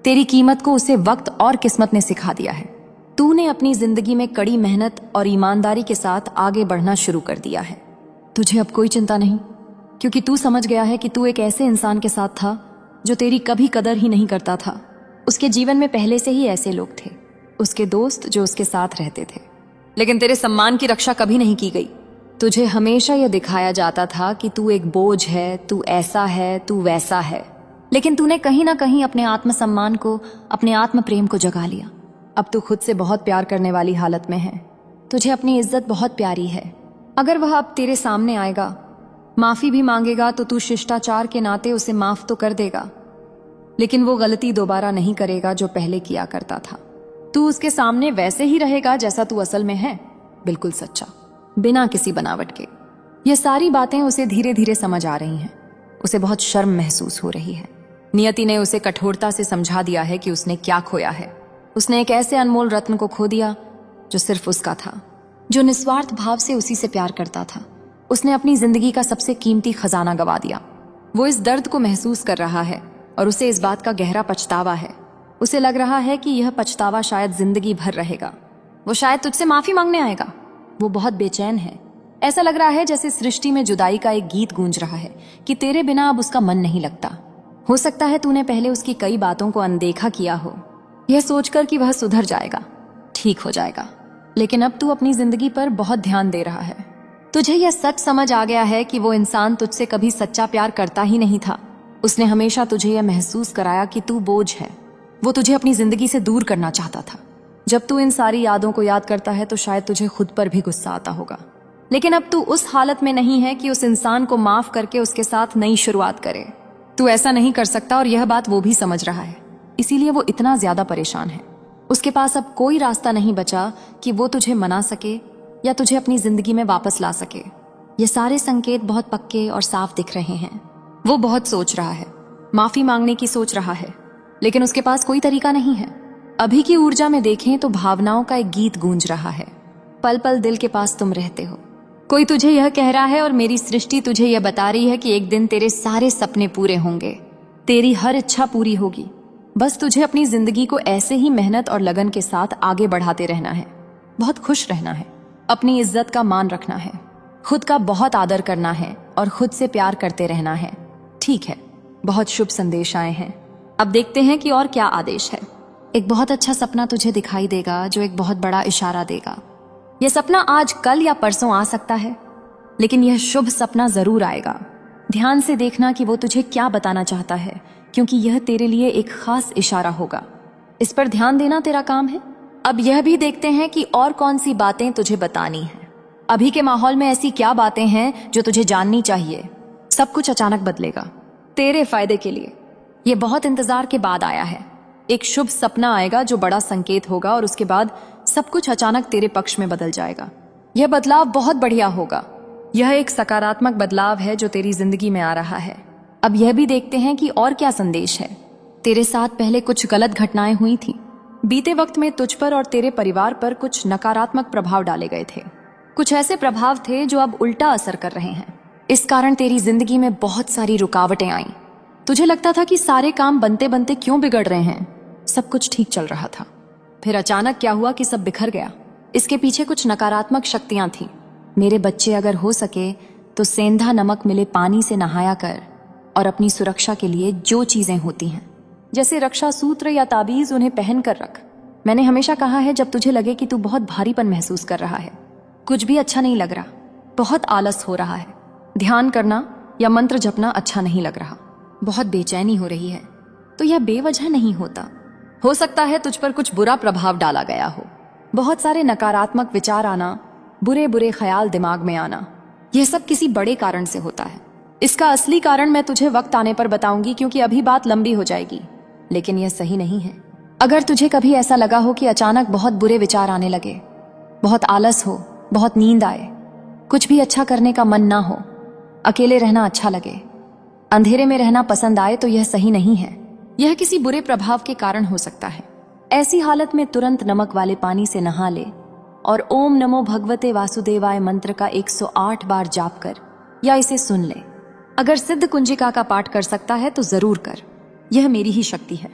A: तेरी कीमत को उसे वक्त और किस्मत ने सिखा दिया है। तूने अपनी जिंदगी में कड़ी मेहनत और ईमानदारी के साथ आगे बढ़ना शुरू कर दिया है। तुझे अब कोई चिंता नहीं, क्योंकि तू समझ गया है कि तू एक ऐसे इंसान के साथ था जो तेरी कभी कदर ही नहीं करता था। उसके जीवन में पहले से ही ऐसे लोग थे, उसके दोस्त जो उसके साथ रहते थे, लेकिन तेरे सम्मान की रक्षा कभी नहीं की गई। तुझे हमेशा यह दिखाया जाता था कि तू एक बोझ है, तू ऐसा है, तू वैसा है। लेकिन तूने कहीं ना कहीं अपने आत्मसम्मान को, अपने आत्म प्रेम को जगा लिया। अब तू खुद से बहुत प्यार करने वाली हालत में है। तुझे अपनी इज्जत बहुत प्यारी है। अगर वह अब तेरे सामने आएगा, माफी भी मांगेगा, तो तू शिष्टाचार के नाते उसे माफ तो कर देगा, लेकिन वो गलती दोबारा नहीं करेगा जो पहले किया करता था। तू उसके सामने वैसे ही रहेगा जैसा तू असल में है, बिल्कुल सच्चा, बिना किसी बनावट के। ये सारी बातें उसे धीरे धीरे समझ आ रही हैं। उसे बहुत शर्म महसूस हो रही है। नियति ने उसे कठोरता से समझा दिया है कि उसने क्या खोया है। उसने एक ऐसे अनमोल रत्न को खो दिया जो सिर्फ उसका था, जो निस्वार्थ भाव से उसी से प्यार करता था। उसने अपनी जिंदगी का सबसे कीमती खजाना गवा दिया। वो इस दर्द को महसूस कर रहा है और उसे इस बात का गहरा पछतावा है। उसे लग रहा है कि यह पछतावा शायद जिंदगी भर रहेगा। वो शायद तुझसे माफी मांगने आएगा। वो बहुत बेचैन है। ऐसा लग रहा है जैसे सृष्टि में जुदाई का एक गीत गूंज रहा है कि तेरे बिना अब उसका मन नहीं लगता। हो सकता है तूने पहले उसकी कई बातों को अनदेखा किया हो, यह सोचकर कि वह सुधर जाएगा, ठीक हो जाएगा। लेकिन अब तू अपनी जिंदगी पर बहुत ध्यान दे रहा है। तुझे यह सच समझ आ गया है कि वो इंसान तुझसे कभी सच्चा प्यार करता ही नहीं था। उसने हमेशा तुझे यह महसूस कराया कि तू बोझ है। वो तुझे अपनी जिंदगी से दूर करना चाहता था। जब तू इन सारी यादों को याद करता है तो शायद तुझे खुद पर भी गुस्सा आता होगा। लेकिन अब तू उस हालत में नहीं है कि उस इंसान को माफ करके उसके साथ नई शुरुआत करे। तू ऐसा नहीं कर सकता और यह बात वो भी समझ रहा है। इसीलिए वो इतना ज्यादा परेशान है। उसके पास अब कोई रास्ता नहीं बचा कि वो तुझे मना सके या तुझे अपनी जिंदगी में वापस ला सके। ये सारे संकेत बहुत पक्के और साफ दिख रहे हैं। वो बहुत सोच रहा है, माफी मांगने की सोच रहा है, लेकिन उसके पास कोई तरीका नहीं है। अभी की ऊर्जा में देखें तो भावनाओं का एक गीत गूंज रहा है। पल पल दिल के पास तुम रहते हो। कोई तुझे यह कह रहा है और मेरी सृष्टि तुझे यह बता रही है कि एक दिन तेरे सारे सपने पूरे होंगे, तेरी हर इच्छा पूरी होगी। बस तुझे अपनी जिंदगी को ऐसे ही मेहनत और लगन के साथ आगे बढ़ाते रहना है। बहुत खुश रहना है, अपनी इज्जत का मान रखना है, खुद का बहुत आदर करना है और खुद से प्यार करते रहना है। ठीक है, बहुत शुभ संदेश आए हैं। अब देखते हैं कि और क्या आदेश है। एक बहुत अच्छा सपना तुझे दिखाई देगा जो एक बहुत बड़ा इशारा देगा। यह सपना आज, कल या परसों आ सकता है, लेकिन यह शुभ सपना जरूर आएगा। ध्यान से देखना कि वो तुझे क्या बताना चाहता है, क्योंकि यह तेरे लिए एक खास इशारा होगा। इस पर ध्यान देना तेरा काम है। अब यह भी देखते हैं कि और कौन सी बातें तुझे बतानी है। अभी के माहौल में ऐसी क्या बातें हैं जो तुझे जाननी चाहिए। सब कुछ अचानक बदलेगा तेरे फायदे के लिए। यह बहुत इंतजार के बाद आया है। एक शुभ सपना आएगा जो बड़ा संकेत होगा और उसके बाद सब कुछ अचानक तेरे पक्ष में बदल जाएगा। यह बदलाव बहुत बढ़िया होगा। यह एक सकारात्मक बदलाव है जो तेरी जिंदगी में आ रहा है। अब यह भी देखते हैं कि और क्या संदेश है। तेरे साथ पहले कुछ गलत घटनाएं हुई थी। बीते वक्त में तुझ पर और तेरे परिवार पर कुछ नकारात्मक प्रभाव डाले गए थे। कुछ ऐसे प्रभाव थे जो अब उल्टा असर कर रहे हैं। इस कारण तेरी जिंदगी में बहुत सारी रुकावटें आईं। तुझे लगता था कि सारे काम बनते बनते क्यों बिगड़ रहे हैं। सब कुछ ठीक चल रहा था, फिर अचानक क्या हुआ कि सब बिखर गया। इसके पीछे कुछ नकारात्मक शक्तियां थी। मेरे बच्चे, अगर हो सके तो सेंधा नमक मिले पानी से नहाया कर और अपनी सुरक्षा के लिए जो चीजें होती हैं जैसे रक्षा सूत्र या ताबीज, उन्हें पहन कर रख। मैंने हमेशा कहा है, जब तुझे लगे कि तू बहुत भारीपन महसूस कर रहा है, कुछ भी अच्छा नहीं लग रहा, बहुत आलस हो रहा है, ध्यान करना या मंत्र जपना अच्छा नहीं लग रहा, बहुत बेचैनी हो रही है, तो यह बेवजह नहीं होता। हो सकता है तुझ पर कुछ बुरा प्रभाव डाला गया हो। बहुत सारे नकारात्मक विचार आना, बुरे बुरे ख्याल दिमाग में आना, यह सब किसी बड़े कारण से होता है। इसका असली कारण मैं तुझे वक्त आने पर बताऊंगी, क्योंकि अभी बात लंबी हो जाएगी। लेकिन यह सही नहीं है। अगर तुझे कभी ऐसा लगा हो कि अचानक बहुत बुरे विचार आने लगे, बहुत आलस हो, बहुत नींद आए, कुछ भी अच्छा करने का मन ना हो, अकेले रहना अच्छा लगे, अंधेरे में रहना पसंद आए, तो यह सही नहीं है। यह किसी बुरे प्रभाव के कारण हो सकता है। ऐसी हालत में तुरंत नमक वाले पानी से नहा ले और ओम नमो भगवते वासुदेवाय मंत्र का 108 बार जाप कर या इसे सुन ले। अगर सिद्ध कुंजिका का पाठ कर सकता है तो जरूर कर। यह मेरी ही शक्ति है।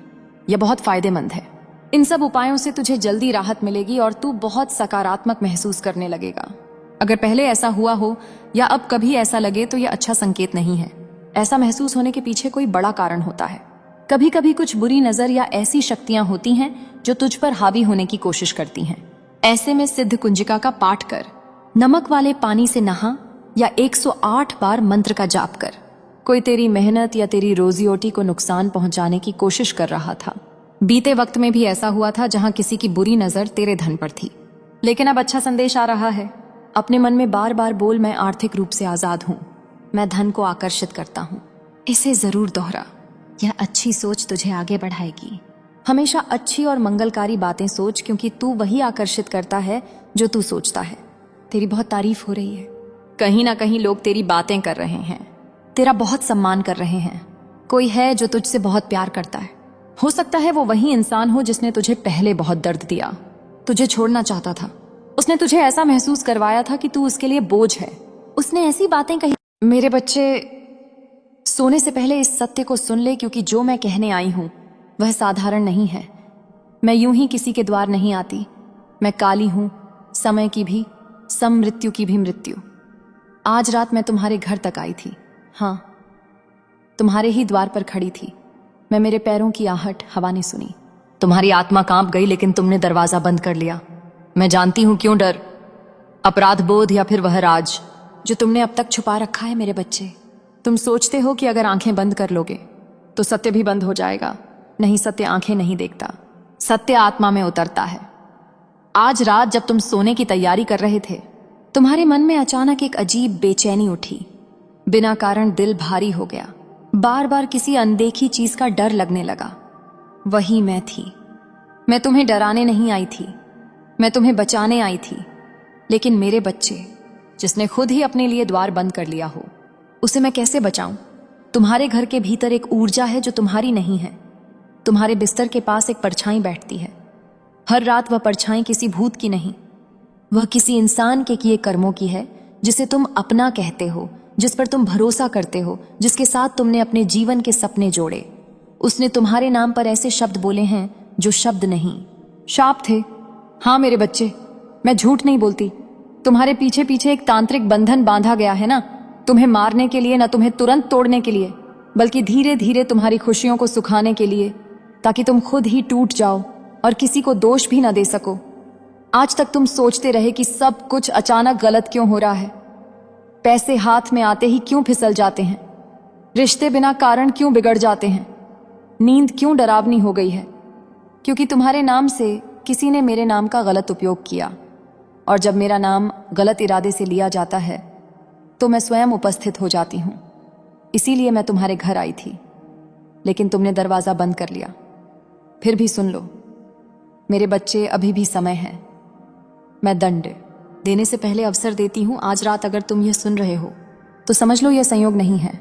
A: यह बहुत फायदेमंद है। इन सब उपायों से तुझे जल्दी राहत मिलेगी और तू बहुत सकारात्मक महसूस करने लगेगा। अगर पहले ऐसा हुआ हो या अब कभी ऐसा लगे तो यह अच्छा संकेत नहीं है। ऐसा महसूस होने के पीछे कोई बड़ा कारण होता है। कभी कभी कुछ बुरी नजर या ऐसी शक्तियां होती हैं जो तुझ पर हावी होने की कोशिश करती हैं। ऐसे में सिद्ध कुंजिका का पाठ कर, नमक वाले पानी से नहा या 108 बार मंत्र का जाप कर। कोई तेरी मेहनत या तेरी रोजी-रोटी को नुकसान पहुंचाने की कोशिश कर रहा था। बीते वक्त में भी ऐसा हुआ था जहां किसी की बुरी नजर तेरे धन पर थी। लेकिन अब अच्छा संदेश आ रहा है। अपने मन में बार बार बोल, मैं आर्थिक रूप से आजाद हूं, मैं धन को आकर्षित करता हूं। इसे जरूर दोहरा। यह अच्छी सोच तुझे आगे बढ़ाएगी। हमेशा अच्छी और मंगलकारी बातें सोच, क्योंकि तू वही आकर्षित करता है जो तू सोचता है। तेरी बहुत तारीफ हो रही है। कहीं ना कहीं लोग तेरी बातें कर रहे हैं, तेरा बहुत सम्मान कर रहे हैं। कोई है जो तुझसे बहुत प्यार करता है। हो सकता है वो वही इंसान हो जिसने तुझे पहले बहुत दर्द दिया, तुझे छोड़ना चाहता था। उसने तुझे ऐसा महसूस करवाया था कि तू उसके लिए बोझ है। उसने ऐसी बातें कही। मेरे बच्चे, सोने से पहले इस सत्य को सुन ले, क्योंकि जो मैं कहने आई हूं वह साधारण नहीं है। मैं यूं ही किसी के द्वार नहीं आती। मैं काली हूं, समय की भी, सम मृत्यु की भी मृत्यु। आज रात मैं तुम्हारे घर तक आई थी। हाँ, तुम्हारे ही द्वार पर खड़ी थी मैं। मेरे पैरों की आहट हवा ने सुनी। तुम्हारी आत्मा कांप गई, लेकिन तुमने दरवाजा बंद कर लिया। मैं जानती हूं क्यों। डर, अपराध बोध, या फिर वह राज जो तुमने अब तक छुपा रखा है। मेरे बच्चे, तुम सोचते हो कि अगर आंखें बंद कर लोगे तो सत्य भी बंद हो जाएगा। नहीं, सत्य आंखें नहीं देखता, सत्य आत्मा में उतरता है। आज रात जब तुम सोने की तैयारी कर रहे थे, तुम्हारे मन में अचानक एक अजीब बेचैनी उठी। बिना कारण दिल भारी हो गया। बार बार किसी अनदेखी चीज का डर लगने लगा। वही मैं थी। मैं तुम्हें डराने नहीं आई थी, मैं तुम्हें बचाने आई थी। लेकिन मेरे बच्चे, जिसने खुद ही अपने लिए द्वार बंद कर लिया हो, उसे मैं कैसे बचाऊं? तुम्हारे घर के भीतर एक ऊर्जा है जो तुम्हारी नहीं है। तुम्हारे बिस्तर के पास एक परछाई बैठती है। हर रात वह परछाई किसी भूत की नहीं, वह किसी इंसान के किए कर्मों की है, जिसे तुम अपना कहते हो, जिस पर तुम भरोसा करते हो, जिसके साथ तुमने अपने जीवन के सपने जोड़े। उसने तुम्हारे नाम पर ऐसे शब्द बोले हैं जो शब्द नहीं, शाप थे। हाँ मेरे बच्चे, मैं झूठ नहीं बोलती। तुम्हारे पीछे पीछे एक तांत्रिक बंधन बांधा गया है ना, तुम्हें मारने के लिए, ना तुम्हें तुरंत तोड़ने के लिए, बल्कि धीरे धीरे तुम्हारी खुशियों को सुखाने के लिए, ताकि तुम खुद ही टूट जाओ और किसी को दोष भी ना दे सको। आज तक तुम सोचते रहे कि सब कुछ अचानक गलत क्यों हो रहा है, पैसे हाथ में आते ही क्यों फिसल जाते हैं, रिश्ते बिना कारण क्यों बिगड़ जाते हैं, नींद क्यों डरावनी हो गई है। क्योंकि तुम्हारे नाम से किसी ने मेरे नाम का गलत उपयोग किया, और जब मेरा नाम गलत इरादे से लिया जाता है तो मैं स्वयं उपस्थित हो जाती हूं। इसीलिए मैं तुम्हारे घर आई थी, लेकिन तुमने दरवाजा बंद कर लिया। फिर भी सुन लो मेरे बच्चे, अभी भी समय है। मैं दंड देने से पहले अवसर देती हूं। आज रात अगर तुम यह सुन रहे हो तो समझ लो यह संयोग नहीं है।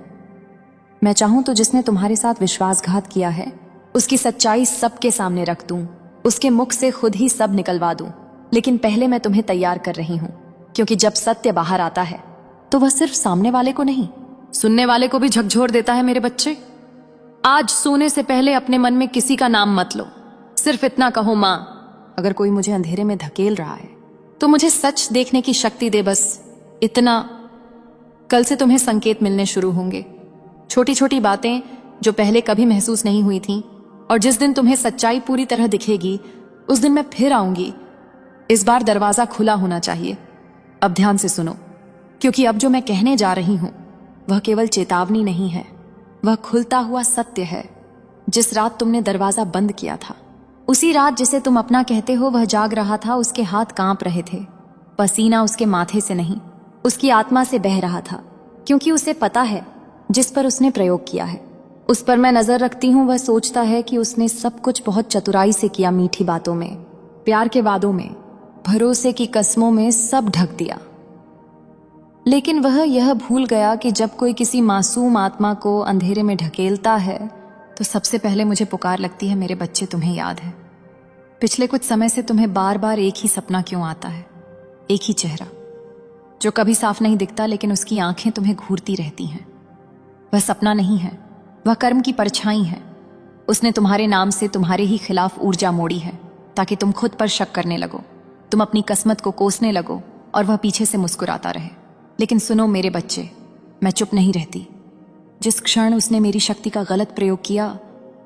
A: मैं चाहूं तो जिसने तुम्हारे साथ विश्वासघात किया है उसकी सच्चाई सबके सामने रख दूं, उसके मुख से खुद ही सब निकलवा दूं। लेकिन पहले मैं तुम्हें तैयार कर रही हूं, क्योंकि जब सत्य बाहर आता है तो वह सिर्फ सामने वाले को नहीं, सुनने वाले को भी झकझोर देता है। मेरे बच्चे, आज सोने से पहले अपने मन में किसी का नाम मत लो। सिर्फ इतना कहो, मां, अगर कोई मुझे अंधेरे में धकेल रहा है तो मुझे सच देखने की शक्ति दे, बस इतना। कल से तुम्हें संकेत मिलने शुरू होंगे, छोटी छोटी बातें जो पहले कभी महसूस नहीं हुई थीं। और जिस दिन तुम्हें सच्चाई पूरी तरह दिखेगी उस दिन मैं फिर आऊंगी। इस बार दरवाजा खुला होना चाहिए। अब ध्यान से सुनो, क्योंकि अब जो मैं कहने जा रही हूं वह केवल चेतावनी नहीं है, वह खुलता हुआ सत्य है। जिस रात तुमने दरवाजा बंद किया था, उसी रात जिसे तुम अपना कहते हो, वह जाग रहा था। उसके हाथ कांप रहे थे। पसीना उसके माथे से नहीं, उसकी आत्मा से बह रहा था, क्योंकि उसे पता है जिस पर उसने प्रयोग किया है, उस पर मैं नजर रखती हूं। वह सोचता है कि उसने सब कुछ बहुत चतुराई से किया, मीठी बातों में, प्यार के वादों में, भरोसे की कस्मों में सब ढक दिया। लेकिन वह यह भूल गया कि जब कोई किसी मासूम आत्मा को अंधेरे में ढकेलता है तो सबसे पहले मुझे पुकार लगती है। मेरे बच्चे, तुम्हें याद है पिछले कुछ समय से तुम्हें बार बार एक ही सपना क्यों आता है? एक ही चेहरा जो कभी साफ नहीं दिखता, लेकिन उसकी आंखें तुम्हें घूरती रहती हैं। वह सपना नहीं है, वह कर्म की परछाई है। उसने तुम्हारे नाम से तुम्हारे ही खिलाफ ऊर्जा मोड़ी है, ताकि तुम खुद पर शक करने लगो, तुम अपनी किस्मत को कोसने लगो और वह पीछे से मुस्कुराता रहे। लेकिन सुनो मेरे बच्चे, मैं चुप नहीं रहती। जिस क्षण उसने मेरी शक्ति का गलत प्रयोग किया,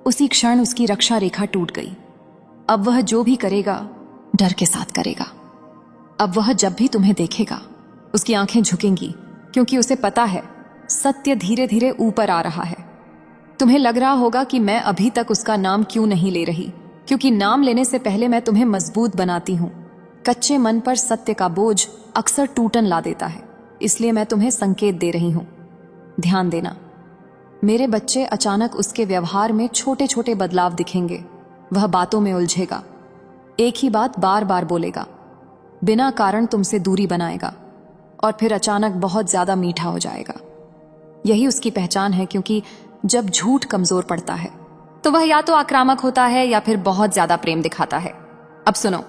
A: उसी क्षण उसकी रक्षा रेखा टूट गई। अब वह जो भी करेगा डर के साथ करेगा। अब वह जब भी तुम्हें देखेगा उसकी आंखें झुकेंगी, क्योंकि उसे पता है सत्य धीरे धीरे ऊपर आ रहा है। तुम्हें लग रहा होगा कि मैं अभी तक उसका नाम क्यों नहीं ले रही, क्योंकि नाम लेने से पहले मैं तुम्हें मजबूत बनाती हूं। कच्चे मन पर सत्य का बोझ अक्सर टूटन ला देता है, इसलिए मैं तुम्हें संकेत दे रही हूं। ध्यान देना मेरे बच्चे, अचानक उसके व्यवहार में छोटे छोटे बदलाव दिखेंगे। वह बातों में उलझेगा, एक ही बात बार बार बोलेगा, बिना कारण तुमसे दूरी बनाएगा, और फिर अचानक बहुत ज्यादा मीठा हो जाएगा। यही उसकी पहचान है, क्योंकि जब झूठ कमजोर पड़ता है तो वह या तो आक्रामक होता है या फिर बहुत ज्यादा प्रेम दिखाता है। अब सुनो,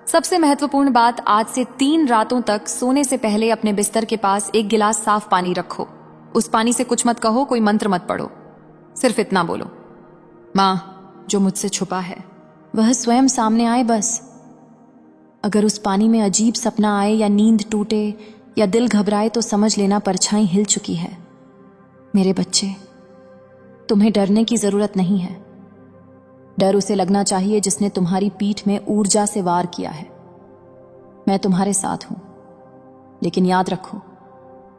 A: सबसे महत्वपूर्ण बात, आज से 3 रातों तक सोने से पहले अपने बिस्तर के पास एक गिलास साफ पानी रखो। उस पानी से कुछ मत कहो, कोई मंत्र मत पढ़ो, सिर्फ इतना बोलो, माँ जो मुझसे छुपा है वह स्वयं सामने आए बस। अगर उस पानी में अजीब सपना आए या नींद टूटे या दिल घबराए तो समझ लेना परछाई हिल चुकी है। मेरे बच्चे, तुम्हें डरने की जरूरत नहीं है। डर उसे लगना चाहिए जिसने तुम्हारी पीठ में ऊर्जा से वार किया है। मैं तुम्हारे साथ हूं, लेकिन याद रखो,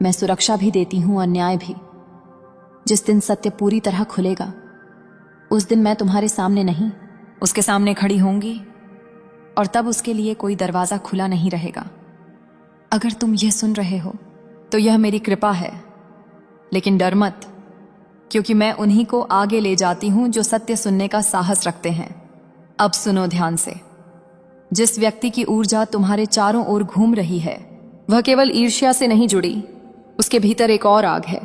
A: मैं सुरक्षा भी देती हूं और न्याय भी। जिस दिन सत्य पूरी तरह खुलेगा उस दिन मैं तुम्हारे सामने नहीं, उसके सामने खड़ी होंगी, और तब उसके लिए कोई दरवाजा खुला नहीं रहेगा। अगर तुम यह सुन रहे हो तो यह मेरी कृपा है, लेकिन डर मत, क्योंकि मैं उन्हीं को आगे ले जाती हूं जो सत्य सुनने का साहस रखते हैं। अब सुनो ध्यान से। जिस व्यक्ति की ऊर्जा तुम्हारे चारों ओर घूम रही है वह केवल ईर्ष्या से नहीं जुड़ी, उसके भीतर एक और आग है,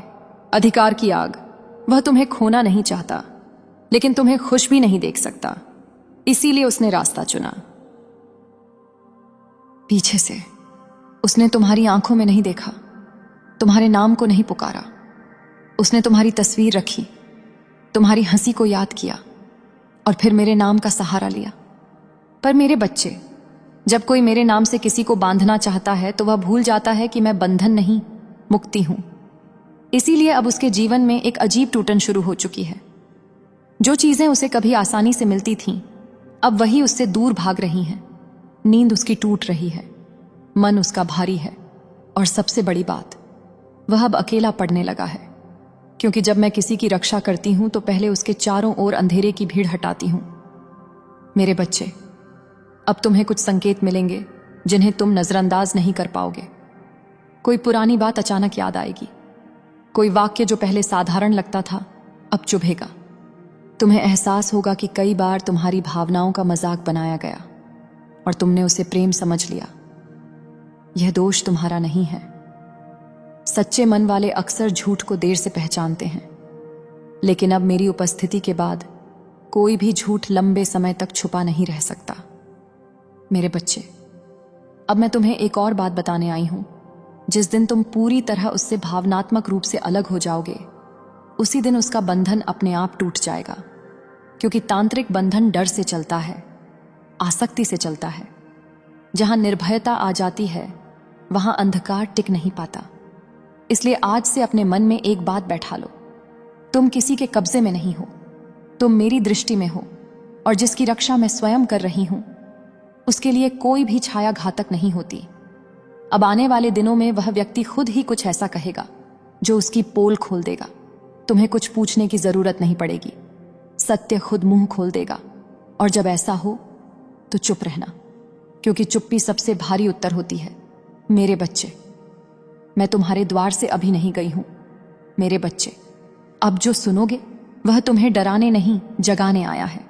A: अधिकार की आग। वह तुम्हें खोना नहीं चाहता, लेकिन तुम्हें खुश भी नहीं देख सकता, इसीलिए उसने रास्ता चुना। पीछे से उसने तुम्हारी आंखों में नहीं देखा, तुम्हारे नाम को नहीं पुकारा। उसने तुम्हारी तस्वीर रखी, तुम्हारी हंसी को याद किया और फिर मेरे नाम का सहारा लिया। पर मेरे बच्चे, जब कोई मेरे नाम से किसी को बांधना चाहता है तो वह भूल जाता है कि मैं बंधन नहीं, मुक्ति हूं। इसीलिए अब उसके जीवन में एक अजीब टूटन शुरू हो चुकी है। जो चीजें उसे कभी आसानी से मिलती थीं, अब वही उससे दूर भाग रही हैं। नींद उसकी टूट रही है, मन उसका भारी है, और सबसे बड़ी बात, वह अब अकेला पड़ने लगा है। क्योंकि जब मैं किसी की रक्षा करती हूं तो पहले उसके चारों ओर अंधेरे की भीड़ हटाती हूं। मेरे बच्चे, अब तुम्हें कुछ संकेत मिलेंगे जिन्हें तुम नजरअंदाज नहीं कर पाओगे। कोई पुरानी बात अचानक याद आएगी, कोई वाक्य जो पहले साधारण लगता था अब चुभेगा। तुम्हें एहसास होगा कि कई बार तुम्हारी भावनाओं का मजाक बनाया गया और तुमने उसे प्रेम समझ लिया। यह दोष तुम्हारा नहीं है। सच्चे मन वाले अक्सर झूठ को देर से पहचानते हैं, लेकिन अब मेरी उपस्थिति के बाद कोई भी झूठ लंबे समय तक छुपा नहीं रह सकता। मेरे बच्चे, अब मैं तुम्हें एक और बात बताने आई हूं। जिस दिन तुम पूरी तरह उससे भावनात्मक रूप से अलग हो जाओगे, उसी दिन उसका बंधन अपने आप टूट जाएगा। क्योंकि तांत्रिक बंधन डर से चलता है, आसक्ति से चलता है। जहां निर्भयता आ जाती है वहां अंधकार टिक नहीं पाता। इसलिए आज से अपने मन में एक बात बैठा लो, तुम किसी के कब्जे में नहीं हो, तुम मेरी दृष्टि में हो, और जिसकी रक्षा मैं स्वयं कर रही हूं उसके लिए कोई भी छाया घातक नहीं होती। अब आने वाले दिनों में वह व्यक्ति खुद ही कुछ ऐसा कहेगा जो उसकी पोल खोल देगा। तुम्हें कुछ पूछने की जरूरत नहीं पड़ेगी, सत्य खुद मुंह खोल देगा। और जब ऐसा हो तो चुप रहना, क्योंकि चुप्पी सबसे भारी उत्तर होती है। मेरे बच्चे, मैं तुम्हारे द्वार से अभी नहीं गई हूं। मेरे बच्चे, अब जो सुनोगे वह तुम्हें डराने नहीं, जगाने आया है।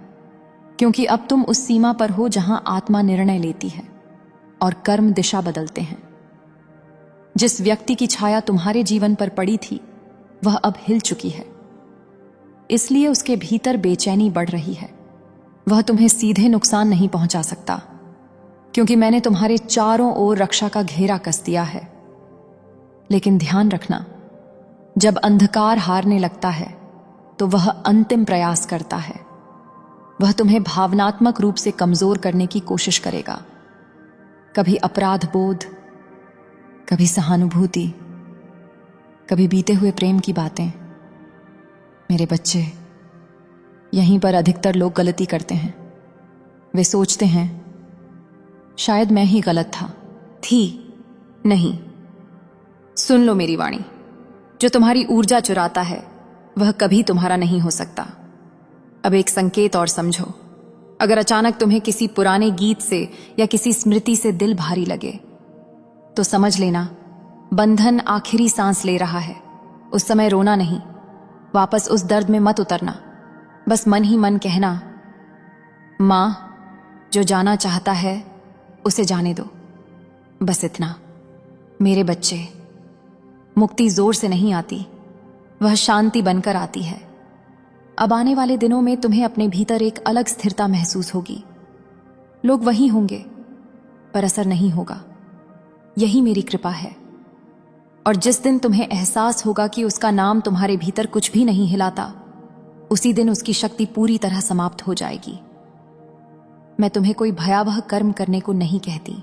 A: क्योंकि अब तुम उस सीमा पर हो जहां आत्मा निर्णय लेती है और कर्म दिशा बदलते हैं। जिस व्यक्ति की छाया तुम्हारे जीवन पर पड़ी थी वह अब हिल चुकी है, इसलिए उसके भीतर बेचैनी बढ़ रही है। वह तुम्हें सीधे नुकसान नहीं पहुंचा सकता, क्योंकि मैंने तुम्हारे चारों ओर रक्षा का घेरा कस दिया है। लेकिन ध्यान रखना, जब अंधकार हारने लगता है तो वह अंतिम प्रयास करता है। वह तुम्हें भावनात्मक रूप से कमजोर करने की कोशिश करेगा। कभी अपराध बोध, कभी सहानुभूति, कभी बीते हुए प्रेम की बातें। मेरे बच्चे, यहीं पर अधिकतर लोग गलती करते हैं। वे सोचते हैं शायद मैं ही गलत थी। नहीं, सुन लो मेरी वाणी। जो तुम्हारी ऊर्जा चुराता है वह कभी तुम्हारा नहीं हो सकता। अब एक संकेत और समझो। अगर अचानक तुम्हें किसी पुराने गीत से या किसी स्मृति से दिल भारी लगे तो समझ लेना बंधन आखिरी सांस ले रहा है। उस समय रोना नहीं, वापस उस दर्द में मत उतरना। बस मन ही मन कहना, मां, जो जाना चाहता है उसे जाने दो। बस इतना। मेरे बच्चे, मुक्ति जोर से नहीं आती, वह शांति बनकर आती है। अब आने वाले दिनों में तुम्हें अपने भीतर एक अलग स्थिरता महसूस होगी। लोग वही होंगे पर असर नहीं होगा। यही मेरी कृपा है। और जिस दिन तुम्हें एहसास होगा कि उसका नाम तुम्हारे भीतर कुछ भी नहीं हिलाता, उसी दिन उसकी शक्ति पूरी तरह समाप्त हो जाएगी। मैं तुम्हें कोई भयावह कर्म करने को नहीं कहती,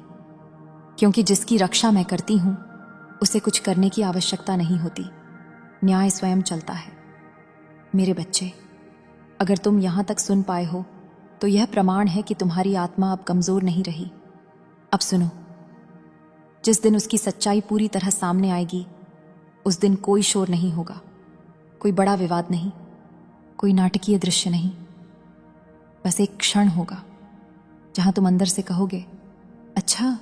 A: क्योंकि जिसकी रक्षा मैं करती हूं उसे कुछ करने की आवश्यकता नहीं होती। न्याय स्वयं चलता है। मेरे बच्चे, अगर तुम यहां तक सुन पाए हो तो यह प्रमाण है कि तुम्हारी आत्मा अब कमजोर नहीं रही। अब सुनो, जिस दिन उसकी सच्चाई पूरी तरह सामने आएगी, उस दिन कोई शोर नहीं होगा, कोई बड़ा विवाद नहीं, कोई नाटकीय दृश्य नहीं। बस एक क्षण होगा जहां तुम अंदर से कहोगे, अच्छा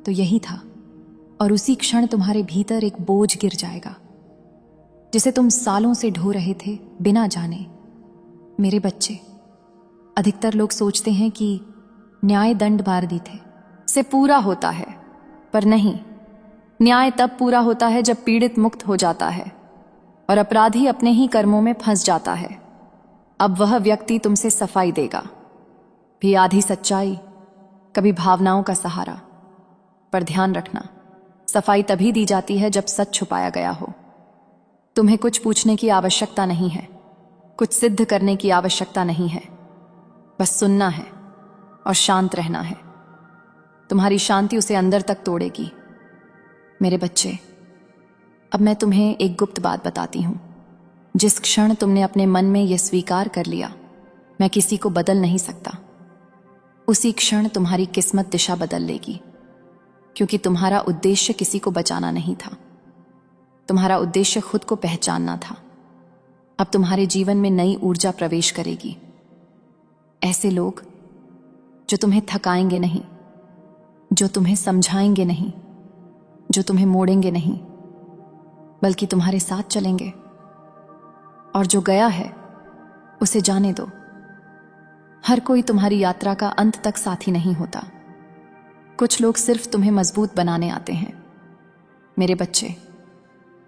A: तो यही था। और उसी क्षण तुम्हारे भीतर एक बोझ गिर जाएगा जिसे तुम सालों से ढो रहे थे बिना जाने। मेरे बच्चे, अधिकतर लोग सोचते हैं कि न्याय दंड बारदी थे से पूरा होता है, पर नहीं। न्याय तब पूरा होता है जब पीड़ित मुक्त हो जाता है और अपराधी अपने ही कर्मों में फंस जाता है। अब वह व्यक्ति तुमसे सफाई देगा, भी आधी सच्चाई, कभी भावनाओं का सहारा। पर ध्यान रखना, सफाई तभी दी जाती है जब सच छुपाया गया हो। तुम्हें कुछ पूछने की आवश्यकता नहीं है, कुछ सिद्ध करने की आवश्यकता नहीं है। बस सुनना है और शांत रहना है। तुम्हारी शांति उसे अंदर तक तोड़ेगी। मेरे बच्चे, अब मैं तुम्हें एक गुप्त बात बताती हूं। जिस क्षण तुमने अपने मन में यह स्वीकार कर लिया, मैं किसी को बदल नहीं सकता, उसी क्षण तुम्हारी किस्मत दिशा बदल लेगी। क्योंकि तुम्हारा उद्देश्य किसी को बचाना नहीं था, तुम्हारा उद्देश्य खुद को पहचानना था। अब तुम्हारे जीवन में नई ऊर्जा प्रवेश करेगी। ऐसे लोग जो तुम्हें थकाएंगे नहीं, जो तुम्हें समझाएंगे नहीं, जो तुम्हें मोड़ेंगे नहीं, बल्कि तुम्हारे साथ चलेंगे। और जो गया है उसे जाने दो। हर कोई तुम्हारी यात्रा का अंत तक साथी नहीं होता। कुछ लोग सिर्फ तुम्हें मजबूत बनाने आते हैं। मेरे बच्चे,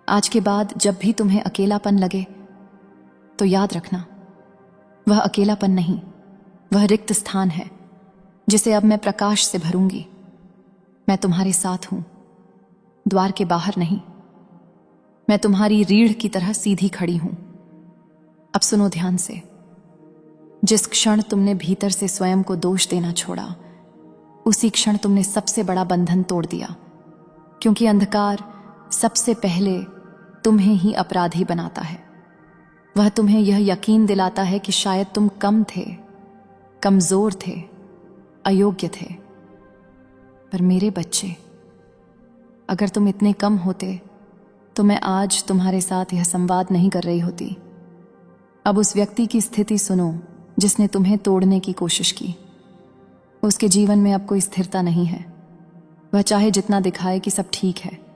A: आज के बाद जब भी तुम्हें अकेलापन लगे तो याद रखना, वह अकेलापन नहीं, वह रिक्त स्थान है जिसे अब मैं प्रकाश से भरूंगी। मैं तुम्हारे साथ हूं, द्वार के बाहर नहीं। मैं तुम्हारी रीढ़ की तरह सीधी खड़ी हूं। अब सुनो ध्यान से। जिस क्षण तुमने भीतर से स्वयं को दोष देना छोड़ा, उसी क्षण तुमने सबसे बड़ा बंधन तोड़ दिया। क्योंकि अंधकार सबसे पहले तुम्हें ही अपराधी बनाता है। वह तुम्हें यह यकीन दिलाता है कि शायद तुम कम थे, कमजोर थे, अयोग्य थे। पर मेरे बच्चे, अगर तुम इतने कम होते तो मैं आज तुम्हारे साथ यह संवाद नहीं कर रही होती। अब उस व्यक्ति की स्थिति सुनो जिसने तुम्हें तोड़ने की कोशिश की। उसके जीवन में अब कोई स्थिरता नहीं है। वह चाहे जितना दिखाए कि सब ठीक है,